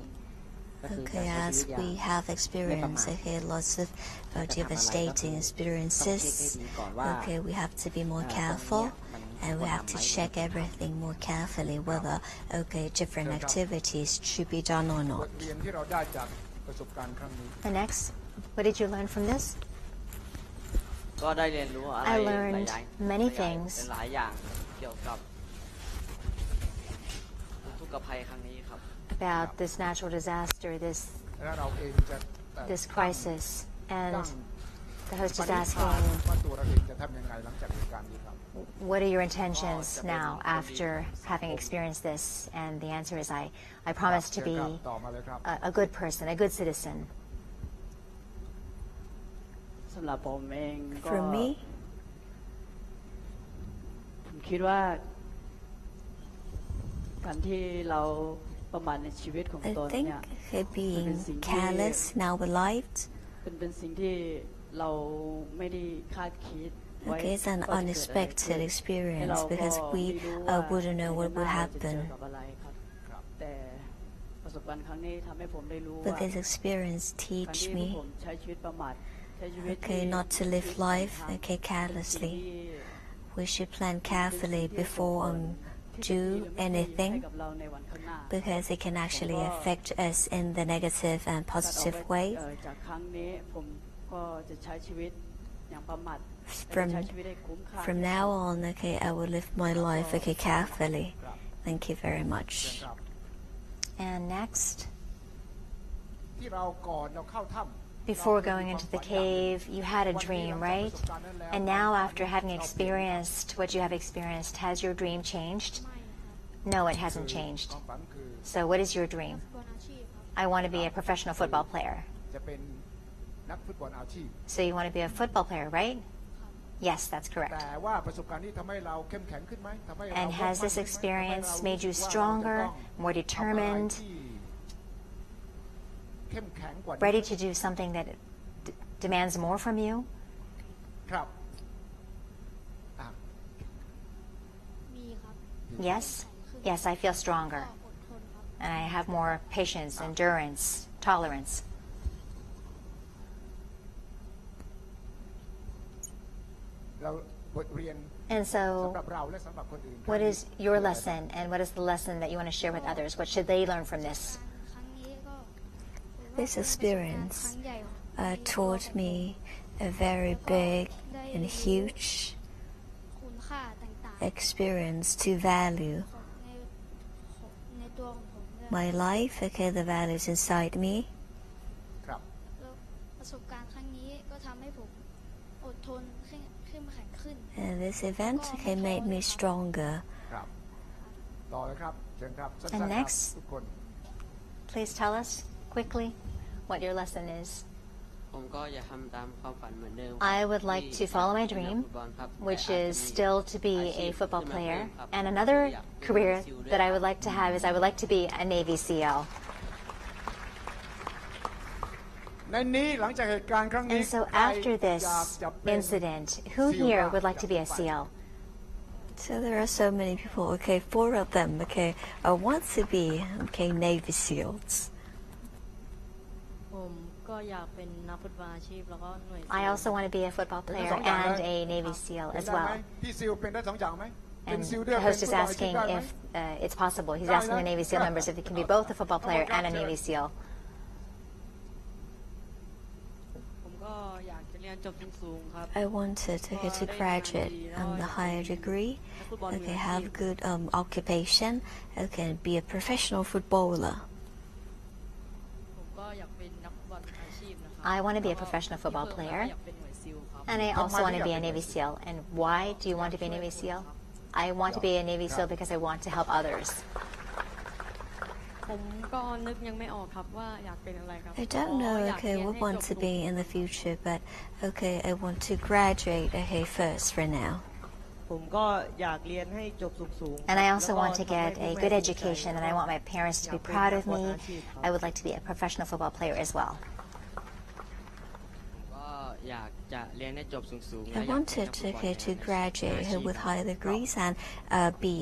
ก็คือการ Okay, ใช้ชี as วิตอย่าง we have experienced, okay, lots of devastating experiences. Okay, we have to be more careful, and we have to check everything more carefully whether, okay, different activities should be done or บ not. ทเรียนที่เราได้จากประสบการณ์ครั้งนี้ And next, what did you learn from this? ก็ได้เรียนรู้อะไร I หลาย learned อย่าง many things หลายอย่างเกี่ยวกับอุทกภัยครั้งนี้ครับ about this natural disaster, และเราเองจะ this crisis. ตั้ And ง the host ป is ณิธาน asking, ว่าตัวเราเองจะทำยังไงหลังจากเหตุการณ์นี้ครับ what are your intentions now after having experienced this? And the answer is, I promise to เชิญ be ครับต่อมาเลยครับ a good person, a good citizen. สำหรับผมเองก็ For me, ผมคิดว่า การที่เราประมาทในชีวิตของ I ตน think เนี่ย okay, being careless in our lives, เป็นสิ่งที่เราไม่ได้คาดคิดไว้ okay, it's an ว่าจะเกิดอะไร unexpected ขึ้น experience เรา because ก็ we ไม่รู้ว่า wouldn't know what ใน would หน้าเราจะเจอ happen. กับอะไรครับ แต่ประสบการณ์ครั้งนี้ทำให้ผมได้รู้ But ว่า this experience การ teach ที่พวก me, ผมใช้ชีวิตประมาทใช้ชีวิต okay, not to live life, okay, carelessly. We should plan carefully before do anything because it can actually affect us in the negative and positive way. จากครั้งนี้ผมก็จะใช้ชีวิตอย่างประมาท From now on, okay, I will live my life, okay, carefully. Thank you very much. And next, ที่เราก่อนเราเข้าถ้ำ before going into the cave, you had a dream, right? And now, after having experienced what you have experienced, has your dream changed? No, it hasn't changed. ความฝันคือ So, what is your dream? I want to be a professional football player. จะเป็นนักฟุตบอลอาชีพ So, you want to be a football player, right? Yes, that's correct. แต่ว่าประสบการณ์นี้ทำให้เราเข้มแข็งขึ้นไหมทำให้เรา And has this experience made you stronger, more determined, เข้มแข็งกว่า ready to do something that demands more from you? ครับอ่ะ มีครับ Yes? Yes, I feel ก็ stronger. อดทนครับ And I have more patience, endurance, tolerance. เราบทเรียน And สำ so, หรับเราและสำหรับคนอื่น what is your lesson, and what is the lesson that you want to share with others? What should they learn from this? ครั้งนี้ก็ This experience ครั้งใหญ่ของ taught me a very big and huge คุณค่าต่าง experience to value ๆของในตัวของผมด้วย my life, okay, the values inside me. ครับ แล้วประสบการณ์ครั้งนี้ก็ทำให้ผมอดทนเข้มแข็งขึ้น And this event, okay, made me stronger. ครับต่อเลยครับเชิญครับสั้น And ๆครับ next? ทุกคน Please tell us quickly what your lesson is. ผมก็อย่าทำตามความฝันเหมือนเดิม I would like to follow my dream, ฟุตบอลครับ which แต่อาจ is จะมี still to be a football player. And another career that I would like to have is I would like to be a Navy SEAL. ในนี้หลังจากเหตุการณ์ครั้งนี้ And so ใคร after อยาก this จะเป็น incident, who here would like to be a SEAL? So there are so many people. Okay, 4 of them. Okay, want to be Navy SEALs. ผมก็อยากเป็นนักฟุตบอลอาชีพแล้วก็หน่วย I also want to be a football player and a Navy SEAL เป็น as ได้ไหม well. พี่ซิลเป็นได้2 อย่างไหมเป็น And ซิลด้วย the เป็น host ฟุ is ตบอลอาชีพ asking ได้ไหม if it's possible. He's asking the Navy SEAL members if they can be both a football player and a Navy SEAL. ผมก็อยากจะเรียนจบสูงๆครับ I wanted to graduate on the higher degree. Okay, have good occupation. Okay, be a professional footballer. ผมก็อยากเป็นนักฟุตบอลอาชีพนะครับ I want to be a professional football player. อยากเป็นหน่วยซิลครับ And I also want to be a Navy SEAL. And why do you want to be a Navy SEAL? I want to be a Navy SEAL because I want to help others. ผมก็นึกยังไม่ออกครับว่าอยากเป็นอะไรครับ I don't know, อยากเรี okay, ยน what ให้ want จ to บ be in the future, but okay, I want to graduate, okay, first for now. ผมก็อยากเรียนให้จบสูงๆ And I also want to get a good education, and I want my parents to be proud of me. I would like to be a professional football player as well. ก็อยากจะเรียนให้จบสูงๆ I wanted to graduate with high degrees and be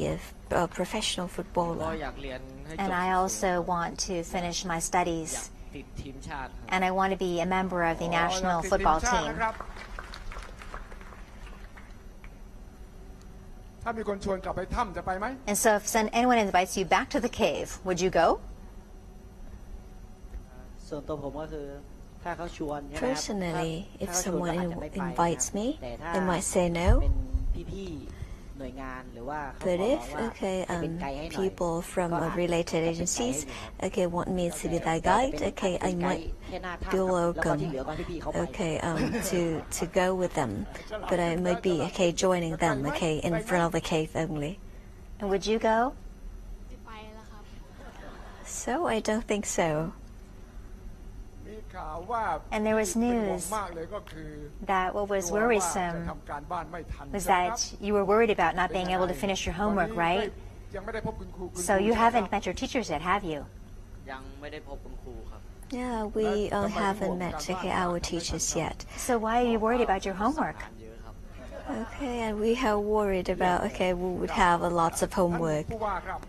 a professional ก็ footballer. อยากเรียนให้จบ And I also want to finish my อยาก studies, ติดทีมชาติครับ and I want to be a member of the อ๋อ national อยากติด football ทีมชาติ team. นะครับถ้ามีคนชวนกลับไปถ้ำจะไปไหม And so if anyone invites you back to the cave, would you go? ส่วนตัวผมก็คือถ้าเขาชวนใช่ไหมครับ Personally, if ถ้าเขาชวนก็ someone อาจจะไม่ไปนะ invites me, แต่ถ้า I might say เป็ no. นพี่ๆหน่วยงานหรือว่าเขา But ขอร้อง if ว่า okay, ให้เป็นไกด์ให้หน่อย people from ก็อาจ related จะเป็นไกด์ให้ agencies อยู่ครับ okay want me to be their guide, okay, I might be welcome, okay, to go with them, but I might be okay joining them, okay, in front of the cave only. And would you go? ไม่ไปแล้วครับ So I don't think so. มีข่าวว่า And there was เป็นห่วง news มากเลยก็คือ that what was กลัวว่าจะ worrisome ทำการบ้านไม่ทัน was นะครับ that you were worried about not being able to finish your homework, วันนี้ right? ยังไม่ได้พบคุณครูคุณ So ครู you ใช่ไหม haven't ครับ met your teachers yet, have you? ยังไม่ได้พบคุณครูครับ Yeah, we haven't met okay, our teachers yet. So why are you worried about your homework? งานเยอะครับ Okay, and we are worried about okay, we would have lots of ท่าน homework. ผู้ว่าครับ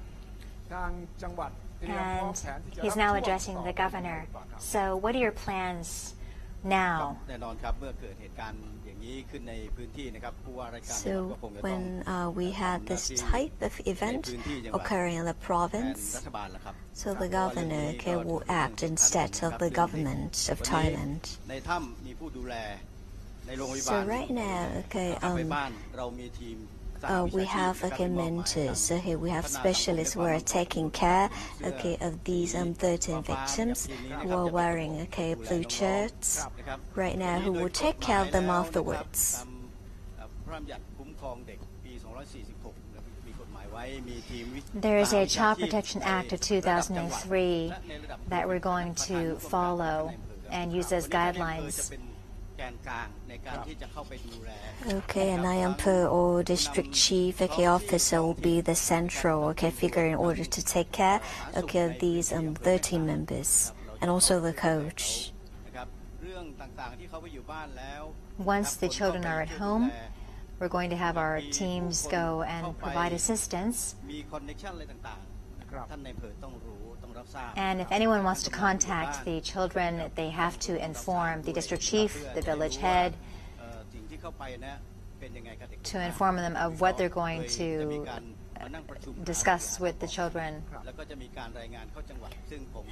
ทางจังหวัดเตรียมพร้อม And แผนที่จะ he's รับ now ช่วง addressing ต่อ the ไป governor. หรือเปล่าครับ So what are your plans ครับ now? แน่นอนครับเมื่อเกิดเหตุการณ์อย่างนี้ขึ้นในพื้นที่นะครับผู้ว่าราชการจังหวัด So ก็คงจะต้อง when we had this type of event occurring in the แทน province, รัฐบาลล่ะครับ so the governor okay, will act instead of the government of Thailand. ในถ้ำมีผู้ดูแลในโรงพยาบาล So right now, okay, ไปบ้านเรามีทีม we have okay mentors, okay, we have specialists who are taking care okay of these 13 victims who are wearing okay blue shirts right now who will take care of them afterwards. ตามพระราชบัญญัติคุ้มครองเด็กปี 246 มีกฎหมายไว้มีทีม There is a Child Protection Act of 2003 that we're going to follow and use as guidelines. Okay, and Ayampu or district chief okay officer will be the central okay figure in order to take care okay of these 13 members and also the coach. Once the children are at home, we're going to have our teams go and provide assistance. And if anyone wants to contact the children, they have to inform the district chief, the village head, to inform them of what they're going to discuss with the children.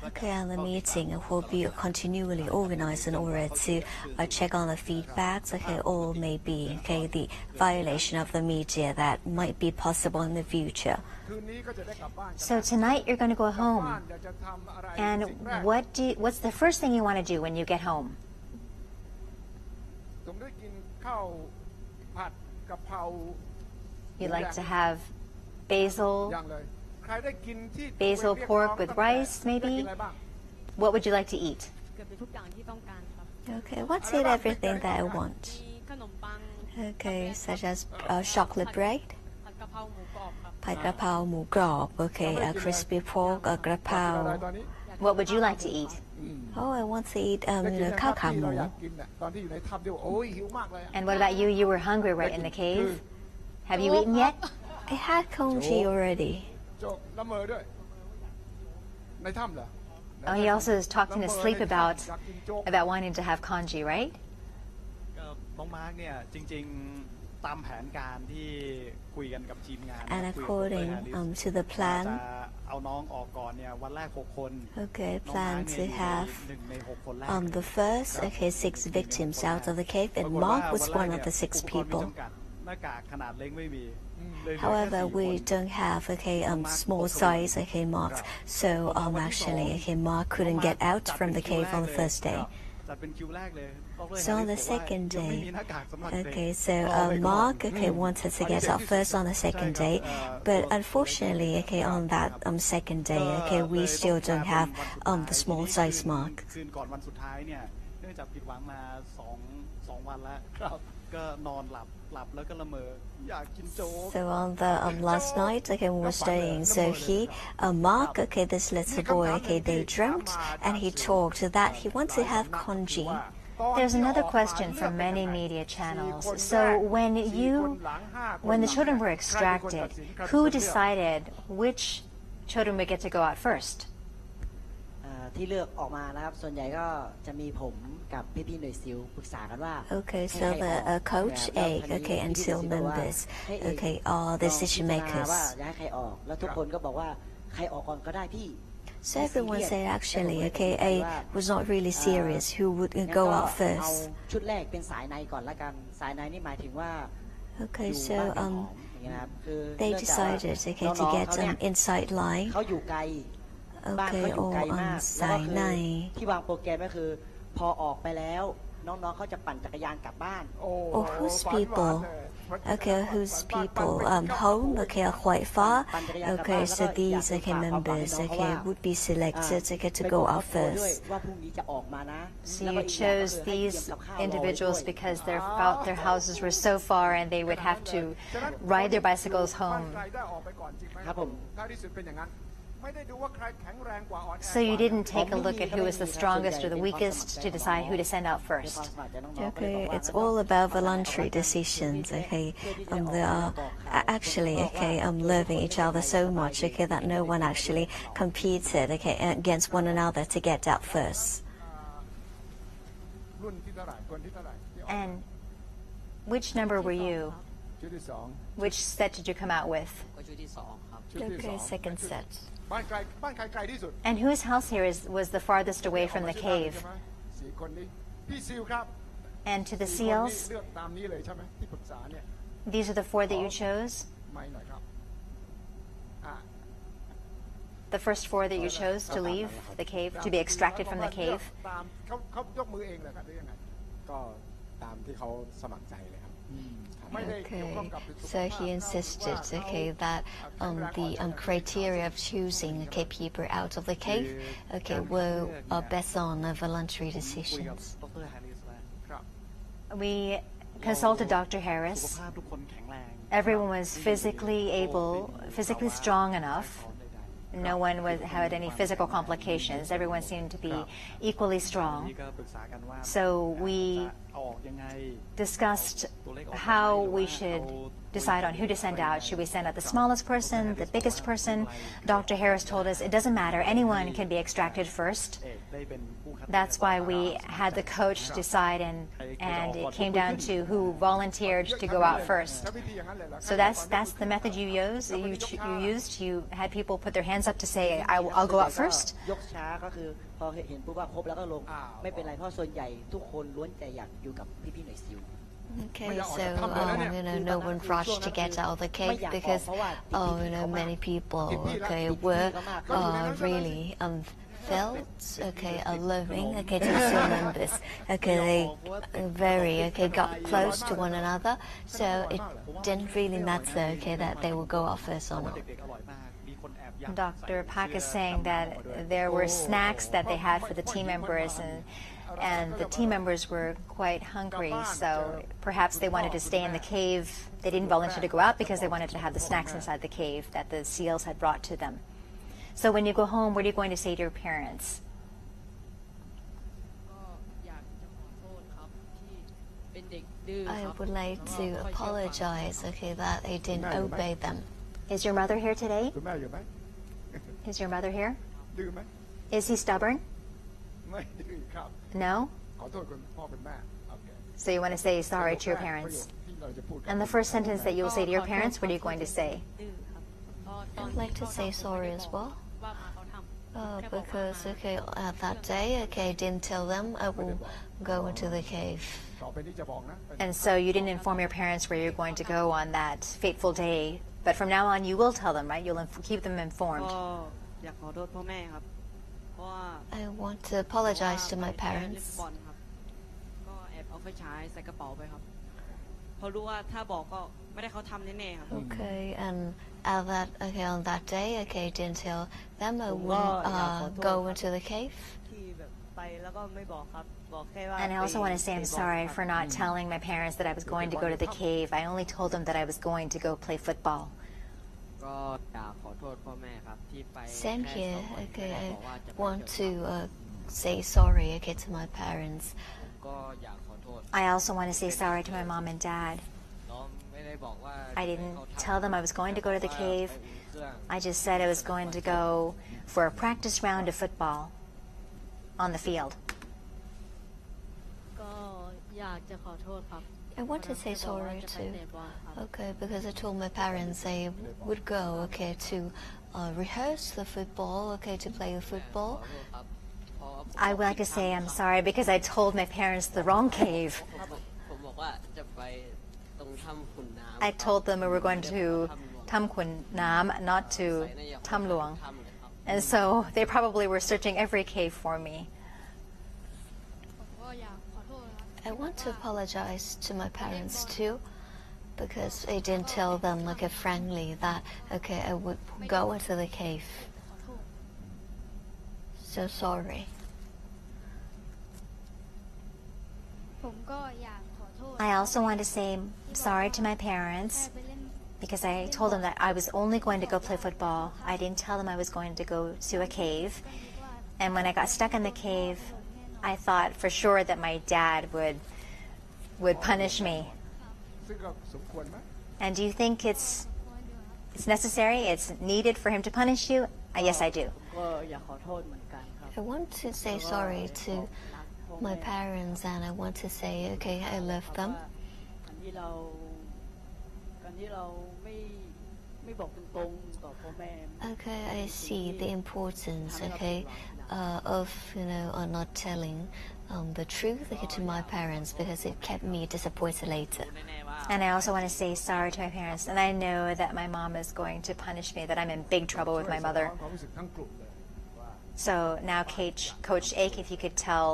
Okay, and the meeting will be continually organized in order to check on the feedbacks, okay, or maybe okay the violation of the media that might be possible in the future. So tonight you're going to go home, and what's the first thing you want to do when you get home? You'd like to have basil pork with rice, maybe? What would you like to eat? Okay, what's it everything that I want? Okay, such as chocolate bread, ผัดกะเพราหมูกรอบ okay, a crispy pork, a กะเพรา What would you like to eat? Oh, I want to eat ได้กินนะค ข้า รั ว บ ขาห ที่ มู เราอยากกินน่ะตอนที่อยู่ในถ้ำที่ว่าโอ้ยหิวมากเลยอะ And what about you? You were hungry right in the cave. Have you eaten yet? I had congee already. โจกละเมอด้วย ในถ้ำเหรอ Oh, he also talked in his sleep ละเมอในถ้ำ about อยากกินโจ๊ก about wanting to have congee, right? น้องมาร์กเนี่ยจริงๆตามแผนการที่คุยกันกับทีมงาน And คุยกับดร according แฮร์ริส to the จะ plan, เอาน้องออกก่อนเนี่ยวันแรก6 คน okay, น้องมาร์ plan กเนี่ย to อยู่ have ใน1 ใน 6 คนแรก the first, okay, 6 victims out of the cave, ป and รากฏว่า Mark was วันแร one ก of เนี่ย the 6 อุปกรณ์มี people. จำกัดหน้ากากขนาดเล็กไม่มีเลยเหลือแค่ However, 4 we คน don't have okay small size okay marks, so actually okay Mark couldn't get out from the cave on the first day. จัดเป็นคิวแรกเลย So on the second ยังไม่ day, มีหน้ากากสำหรับเด็ก okay, so Mark okay wanted to get out first on the second day, but unfortunately okay on that second day okay we still don't have the small size mark. คืนก่อนวันสุดท้ายเนี่ยเนื่องจากผิดหวังมา2 วันแล้วก็นอนหลับแล้วก็ละเมออยากกินโจ๊ก So on the last night, okay, when we were studying, so he, Mark, okay, this little boy, okay, they dreamt and he talked that he wants to have congee. There's another question from many media channels. So when the children were extracted, who decided which children would get to go out first? ที่เลือกออกมานะครับส่วนใหญ่ก็จะมีผมกับพี่ๆหน่วยซิลปรึกษากันว่า Okay, so the coach, okay, and SEAL members, okay, are decision ว่า makers. อยากให้ใครออกแล้วทุกคนก็บอกว่าใครออกก่อนก็ได้พี่ So everyone said actually, okay, I was not really serious who would งั้น go ก็ out เอา first. ชุดแรกเป็นสายในก่อนละกันสายในนี่หมายถึงว่า Okay, อยู่ so บ้านหอมอย่างเงี้ยนะครับคือ they เนื่องจากว่า decided, okay, น้ to องๆ get เขาเนี่ย inside line. เขาอยู่ไกล บ้านเขา Okay, อยู่ไกล or มาก on แล้วก็ side คือ nine. ที่วางโปรแกรมก็คือ พอออกไปแล้วน้องๆเขาจะปั่นจักรยานกลับบ้าน Or whose people, okay, whose people home, okay, are quite far. Okay, so these okay members, okay, would be selected, okay, to go out ด้วย first. ว่าพรุ่งนี้จะออกมานะ So แล้ว you ก็อีกอย่างก็ chose คือให้เตรีย these มกับข้าวรอไว้ individuals ด้วย because their houses were so far and they would have to ride their bicycles home. ใครได้ออกไปก่อนจริงไหม ครับผม ท้ายที่สุดเป็นอย่างนั้นไม่ได้ดูว่าใครแข็งแรงกว่าอ่อนแอ So you didn't take a look at who was the strongest or the weakest to decide who to send out ใน first. ความสมัครใจน้องๆก็เลย Okay, บอกว่า it's all about voluntary decisions. Okay, they are actually okay loving each other so much. Okay, that no one actually competed okay against one another to get out first. รุ่นที่เท่าไหร่คนที่เท่าไหร่ที่ออก And which number were you? ชุดที่สอง Which set did you come out with? ก็ชุดที่ 2 ครับ ชุดที่ส Okay, อง second set. บ้านใครไกลที่สุด And whose house here was the farthest away from the ออกมา cave? ใช่ไหมสี่คนนี้พี่ซิลครับ And to the สี่คนนี้ seals, เลือกตามนี้เลยใช่ไหมที่ปรึกษาเนี่ย these are the 4 that you chose? ไม่หน่อยครับอ่ะ The first 4 that you chose to leave the cave, to be extracted from the cave? ตามเขายกมือเองเลยครับหรือยังไง ก็ตามที่เขาสมัครใจเลยครับ ไม่ได้เกี่ยวข้อง Okay, กับสุขภาพ so he insisted, okay, that the criteria of choosing, okay, people out of the cave, okay, were based on voluntary คุยกับ decisions. ดรแฮร์ริสแล้ว ครับ We consulted Dr. สุข Harris. ภาพทุกคนแข็งแรง Everyone was physically strong enough. No one had any physical complications. Everyone seemed to be equally นี่ strong. ก็ปรึกษากันว่า So we จะออกยังไง discussed how we should decide on who to send out. Should we send out the smallest person, the biggest person? Dr. Harris told us it doesn't matter. Anyone can be extracted first. เอกได้เป็นผู้คัด That's why we had the coach decide, and it came down to who volunteered to go out first. ใช้วิธีอย่างนั้นเลยเหรอ So that's the method you used. You used. You had people put their hands up to say, "I'll go out first." ยกช้าก็คือพอเห็นปุ๊บว่าครบแล้วก็ลงไม่เป็นไรเพราะส่วนใหญ่ทุกคนล้วนแต่อยากอยู่กับพี่ๆหน่วยซิล Okay, so no one rushed to get out of the cave because many people okay were really felt okay loving okay to the SEAL members. Okay, they very okay got close to one another, so it didn't really matter okay that they would go out first or ว่า not. เด็กๆอร่อยมากมีคนแอบอยาก Dr. Pak is saying that there were snacks that they had for the team members, and the team members were quite hungry, so perhaps they wanted to stay in the cave. They didn't volunteer to go out because they wanted to have the snacks inside the cave that the SEALs had brought to them. So when you go home, what are you going to say to your parents? I would like to apologize, okay, that I didn't obey them. Is your mother here today? คุณแม่อยู่ไหม Is your mother here? ดื้อไหม Is he stubborn? ไม่ดื้อครับ No? ขอโทษคุณพ่อคุณแม่โอเค So you want to say sorry to your parents. ที่เราจะพูดกัน And the first sentence that you will say to your parents, what are you going to say? ดื้อครับเพราะตอน I'd like to say sorry as well. ว่ามาเขาทำ Because, okay, that day, okay, I didn't tell them I will go into the cave. ต่อไปนี้จะบอกนะ And so you didn't inform your parents where you're going to go on that fateful day. But from now on, you will tell them, right? You'll keep them ก็ informed. อยากขอโทษพ่อแม่ครับ เพราะว่า I want to apologize to my เล่น parents. ฟุตบอลครับ ก็แอบเอาไฟฉายใส่กระเป๋าไปครับเพราะรู้ว่าถ้าบอกก็ไม่ได้เขาทำแน่ๆครับ Okay, and on that day, okay, I didn't tell them I wouldn't go into the cave. ที่แบบไปแล้วก็ไม่บอกครับ บอกแค่ว่า And I also want to say I'm sorry for not telling my parents that I was going to go to the cave. I only told them that I was going to go play football. ก็อยากขอโทษพ่อแม่ครับที่ไป Same แค่ here, 2 วัน okay, ไม่ได้ I บอกว่าจะไป want เที่ยว to say sorry, okay, to my parents. ก็อยากขอโทษ I also want to say sorry to my mom and dad. น้องไม่ได้บอกว่า I didn't tell them I was going to go to the cave. ไปอุ่นเครื่อง I just said I was going to go for a practice round of football on the field. ก็อยากจะขอโทษครับ I want to say บอกว่า sorry จะไป too. เตะบอลครับ Okay, because I told my parents I would go, okay, to rehearse the football, okay, to play the ขอ football. โทษครับเพราะว่าผม I would like to say I'm sorry because I told my parents the wrong cave. ผมบอกว่าจะไปตรงถ้ำขุนน้ำ I told them we were going to Tam Khun Nam, not to Tam Luang. And so they probably were searching every cave for me. ผมก็อยากขอโทษครับ I want to apologize to my parents too, because I didn't tell them, okay, frankly that, okay, I would go into the cave. ขอโทษ So sorry. ผมก็อยากขอโทษ I also want to say sorry to my parents แค่ไปเล่น because I told them that I was only going to go play football. I didn't tell them I was going to go to a cave. And when I got stuck in the cave, I thought for sure that my dad would punish me. ซึ่งก็สมควรไหม And do you think it's necessary? It's needed for him to punish you? Yes, I do. ก็อยากขอโทษเหมือนกันครับ I want to say sorry to รักพ่อแม่ my parents, and I want to say, okay, I love เพราะ them. ว่าการที่เราไม่บอกตรงๆต่อพ่อแม่ Okay, I see the importance, okay, of, not telling the truth, okay, to my parents, because it kept me disappointed later. แน่ๆว่า And I also want to say sorry to my parents. And I know that my mom is going to punish me, that I'm in big trouble with my mother. ความรู้สึกทั้งกลุ่มเลยว่า So now, Coach Ake, if you could tell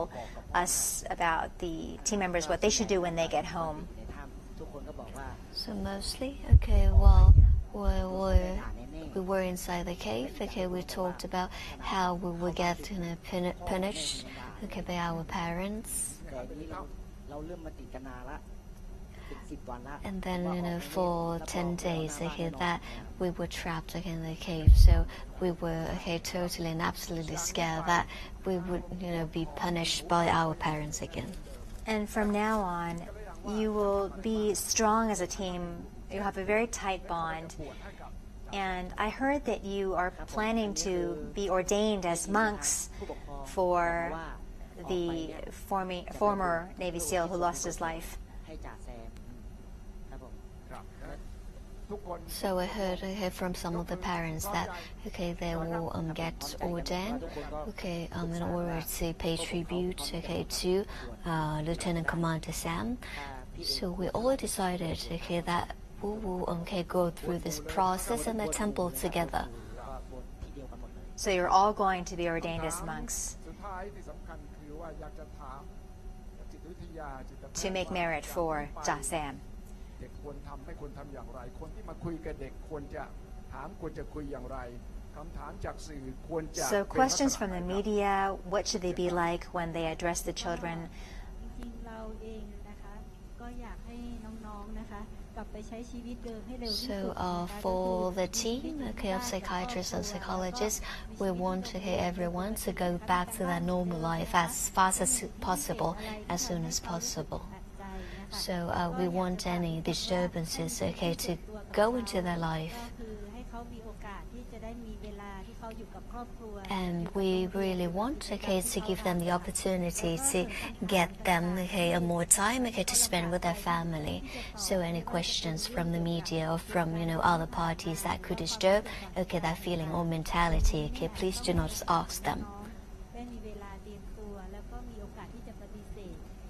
us about the team members what they should do when they get home. ในถ้ำทุกคนก็บอกว่า So mostly, okay, whileอ่านแน่ we were inside the cave, okay, we talked about how we would get, punished, okay, by our parents. ๆแต่ทีนี้เราเริ่มมาติดกันนานละเป็น10 วันละ And then, ว่าออก for 10 days, okay, that we were trapped, okay, in the cave. So we were, okay, totally and absolutely scared that we would, be punished by our parents again. And from now on, you will be strong as a team. You have a very tight bond. And I heard that you are planning to be ordained as monks for the former Navy SEAL who lost his life. ให้จ่าแซมครับผม ครับทุกคน So I heard, okay, from some of the parents that, okay, they will get ordained, okay, in order to pay tribute, okay, to Lieutenant Commander Sam. So we all decided, okay, that we will, okay, go through this process in the temple together. ก็บวชที่เดียวกันหมดเลย So you're all going to be ordained as monks สุดท้ายที่สำคัญคือว่าอยากจะถามจิตวิทยาจิตแพทย์ to make merit for Ja Sam. เด็กควรทำไม่ควรทำอย่างไร คนที่มาคุยกับเด็กควรจะถามควรจะคุยอย่างไรคำถามจากสื่อควรจะ So questions from the media, what should they be like when they address the children? จริงๆเราเองนะคะก็อยากให้น้องๆนะคะกลับไปใช้ชีวิตเดิมให้เร็วที่สุด So นะคะ for the team, okay, of psychiatrists and psychologists, we want, okay, everyone to go back to their normal life as fast as possible, as soon as possible. So we want any disturbances, okay, to go into their life. And we really want, okay, to give them the opportunity to get them, okay, more time, okay, to spend with their family. So any questions from the media or from, other parties that could disturb, okay, that feeling or mentality, okay, please do not ask them.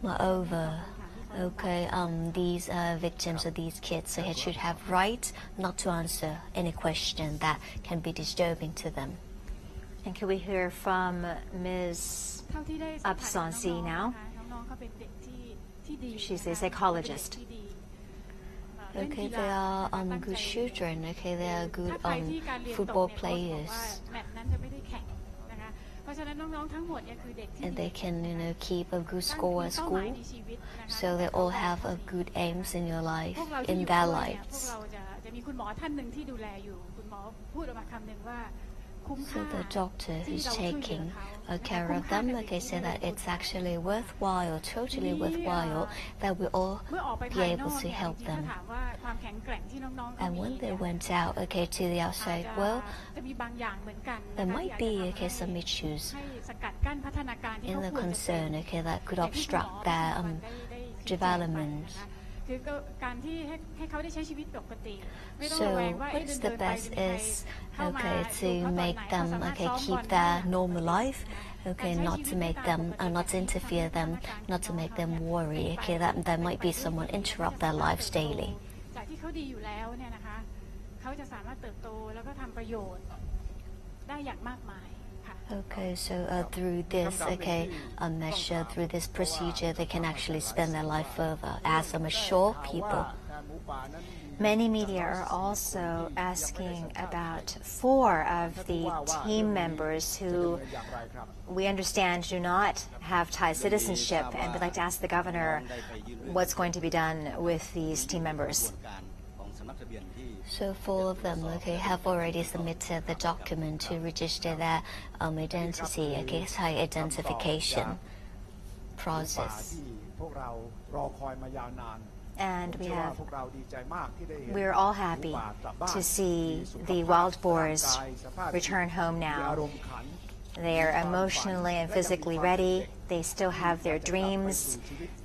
Moreover, okay, these victims or these kids, okay, should have right not to answer any question that can be disturbing to them. And can we hear from Ms. Absansi now? She's a psychologist. Okay, they are good children, okay, they are good football players. And they can, keep a good score at school. So they all have a good aims in your life, in their lives. So the doctor who's taking care of them, okay, say that it's actually worthwhile, totally worthwhile, that we all be able to help them. And when they went out, okay, to the outside world, there might be, okay, some issues in the concern, okay, that could obstruct their development. So what's the best is, okay, to make them, okay, keep their normal life, okay, not to make them, not to interfere them, not to make them worry, okay, that there might be someone interrupt their lives daily. Okay, so through this, okay, measure, through this procedure, they can actually spend their life further as a mature people. Many media are also asking about 4 of the team members who we understand do not have Thai citizenship, and we'd like to ask the governor what's going to be done with these team members. So 4 of them, okay, have already submitted the document to register their identity, okay, Thai identification process. And we're all happy to see the wild boars return home now. They are emotionally and physically ready. They still have their dreams.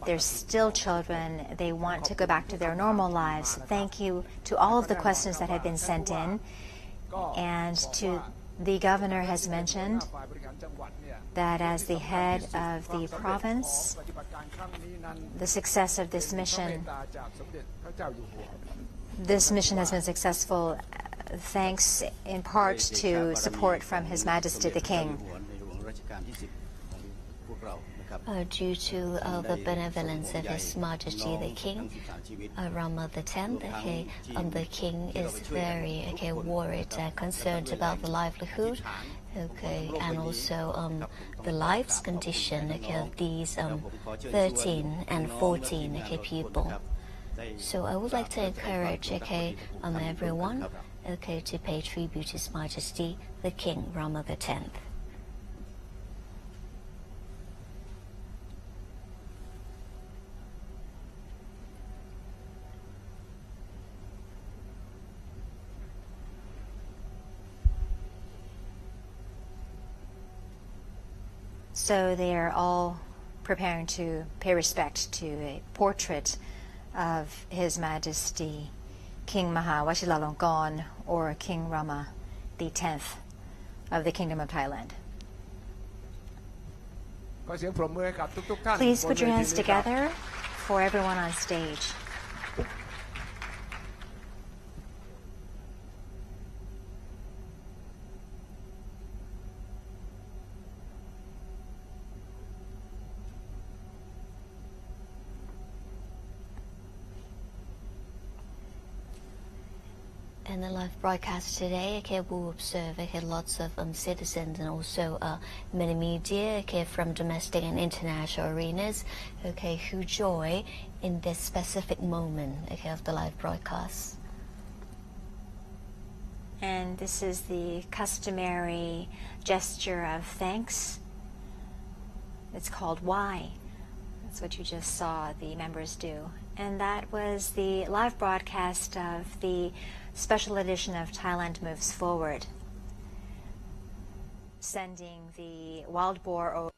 They're still children. They want to go back to their normal lives. Thank you to all of the questions that have been sent in. And to the governor has mentioned that as the head of the province, the success of this mission has been successful thanks in part to support from His Majesty the King. Due to the benevolence of His Majesty the King, Rama X, okay, the King is very, okay, worried and concerned about the livelihood, okay, and also the life's condition, okay, of these 13 and 14, okay, people. So I would like to encourage, okay, everyone, okay, to pay tribute to His Majesty the King, Rama X. So they are all preparing to pay respect to a portrait of His Majesty King Maha Vajiralongkorn, or King Rama X of the Kingdom of Thailand. Please put your hands together for everyone on stage. In the live broadcast today, okay, we'll observe, okay, lots of citizens and also many media, okay, from domestic and international arenas, okay, who join in this specific moment, okay, of the live broadcast. And this is the customary gesture of thanks. It's called why. That's what you just saw the members do. And that was the live broadcast of the special edition of Thailand Moves Forward, sending the wild boar over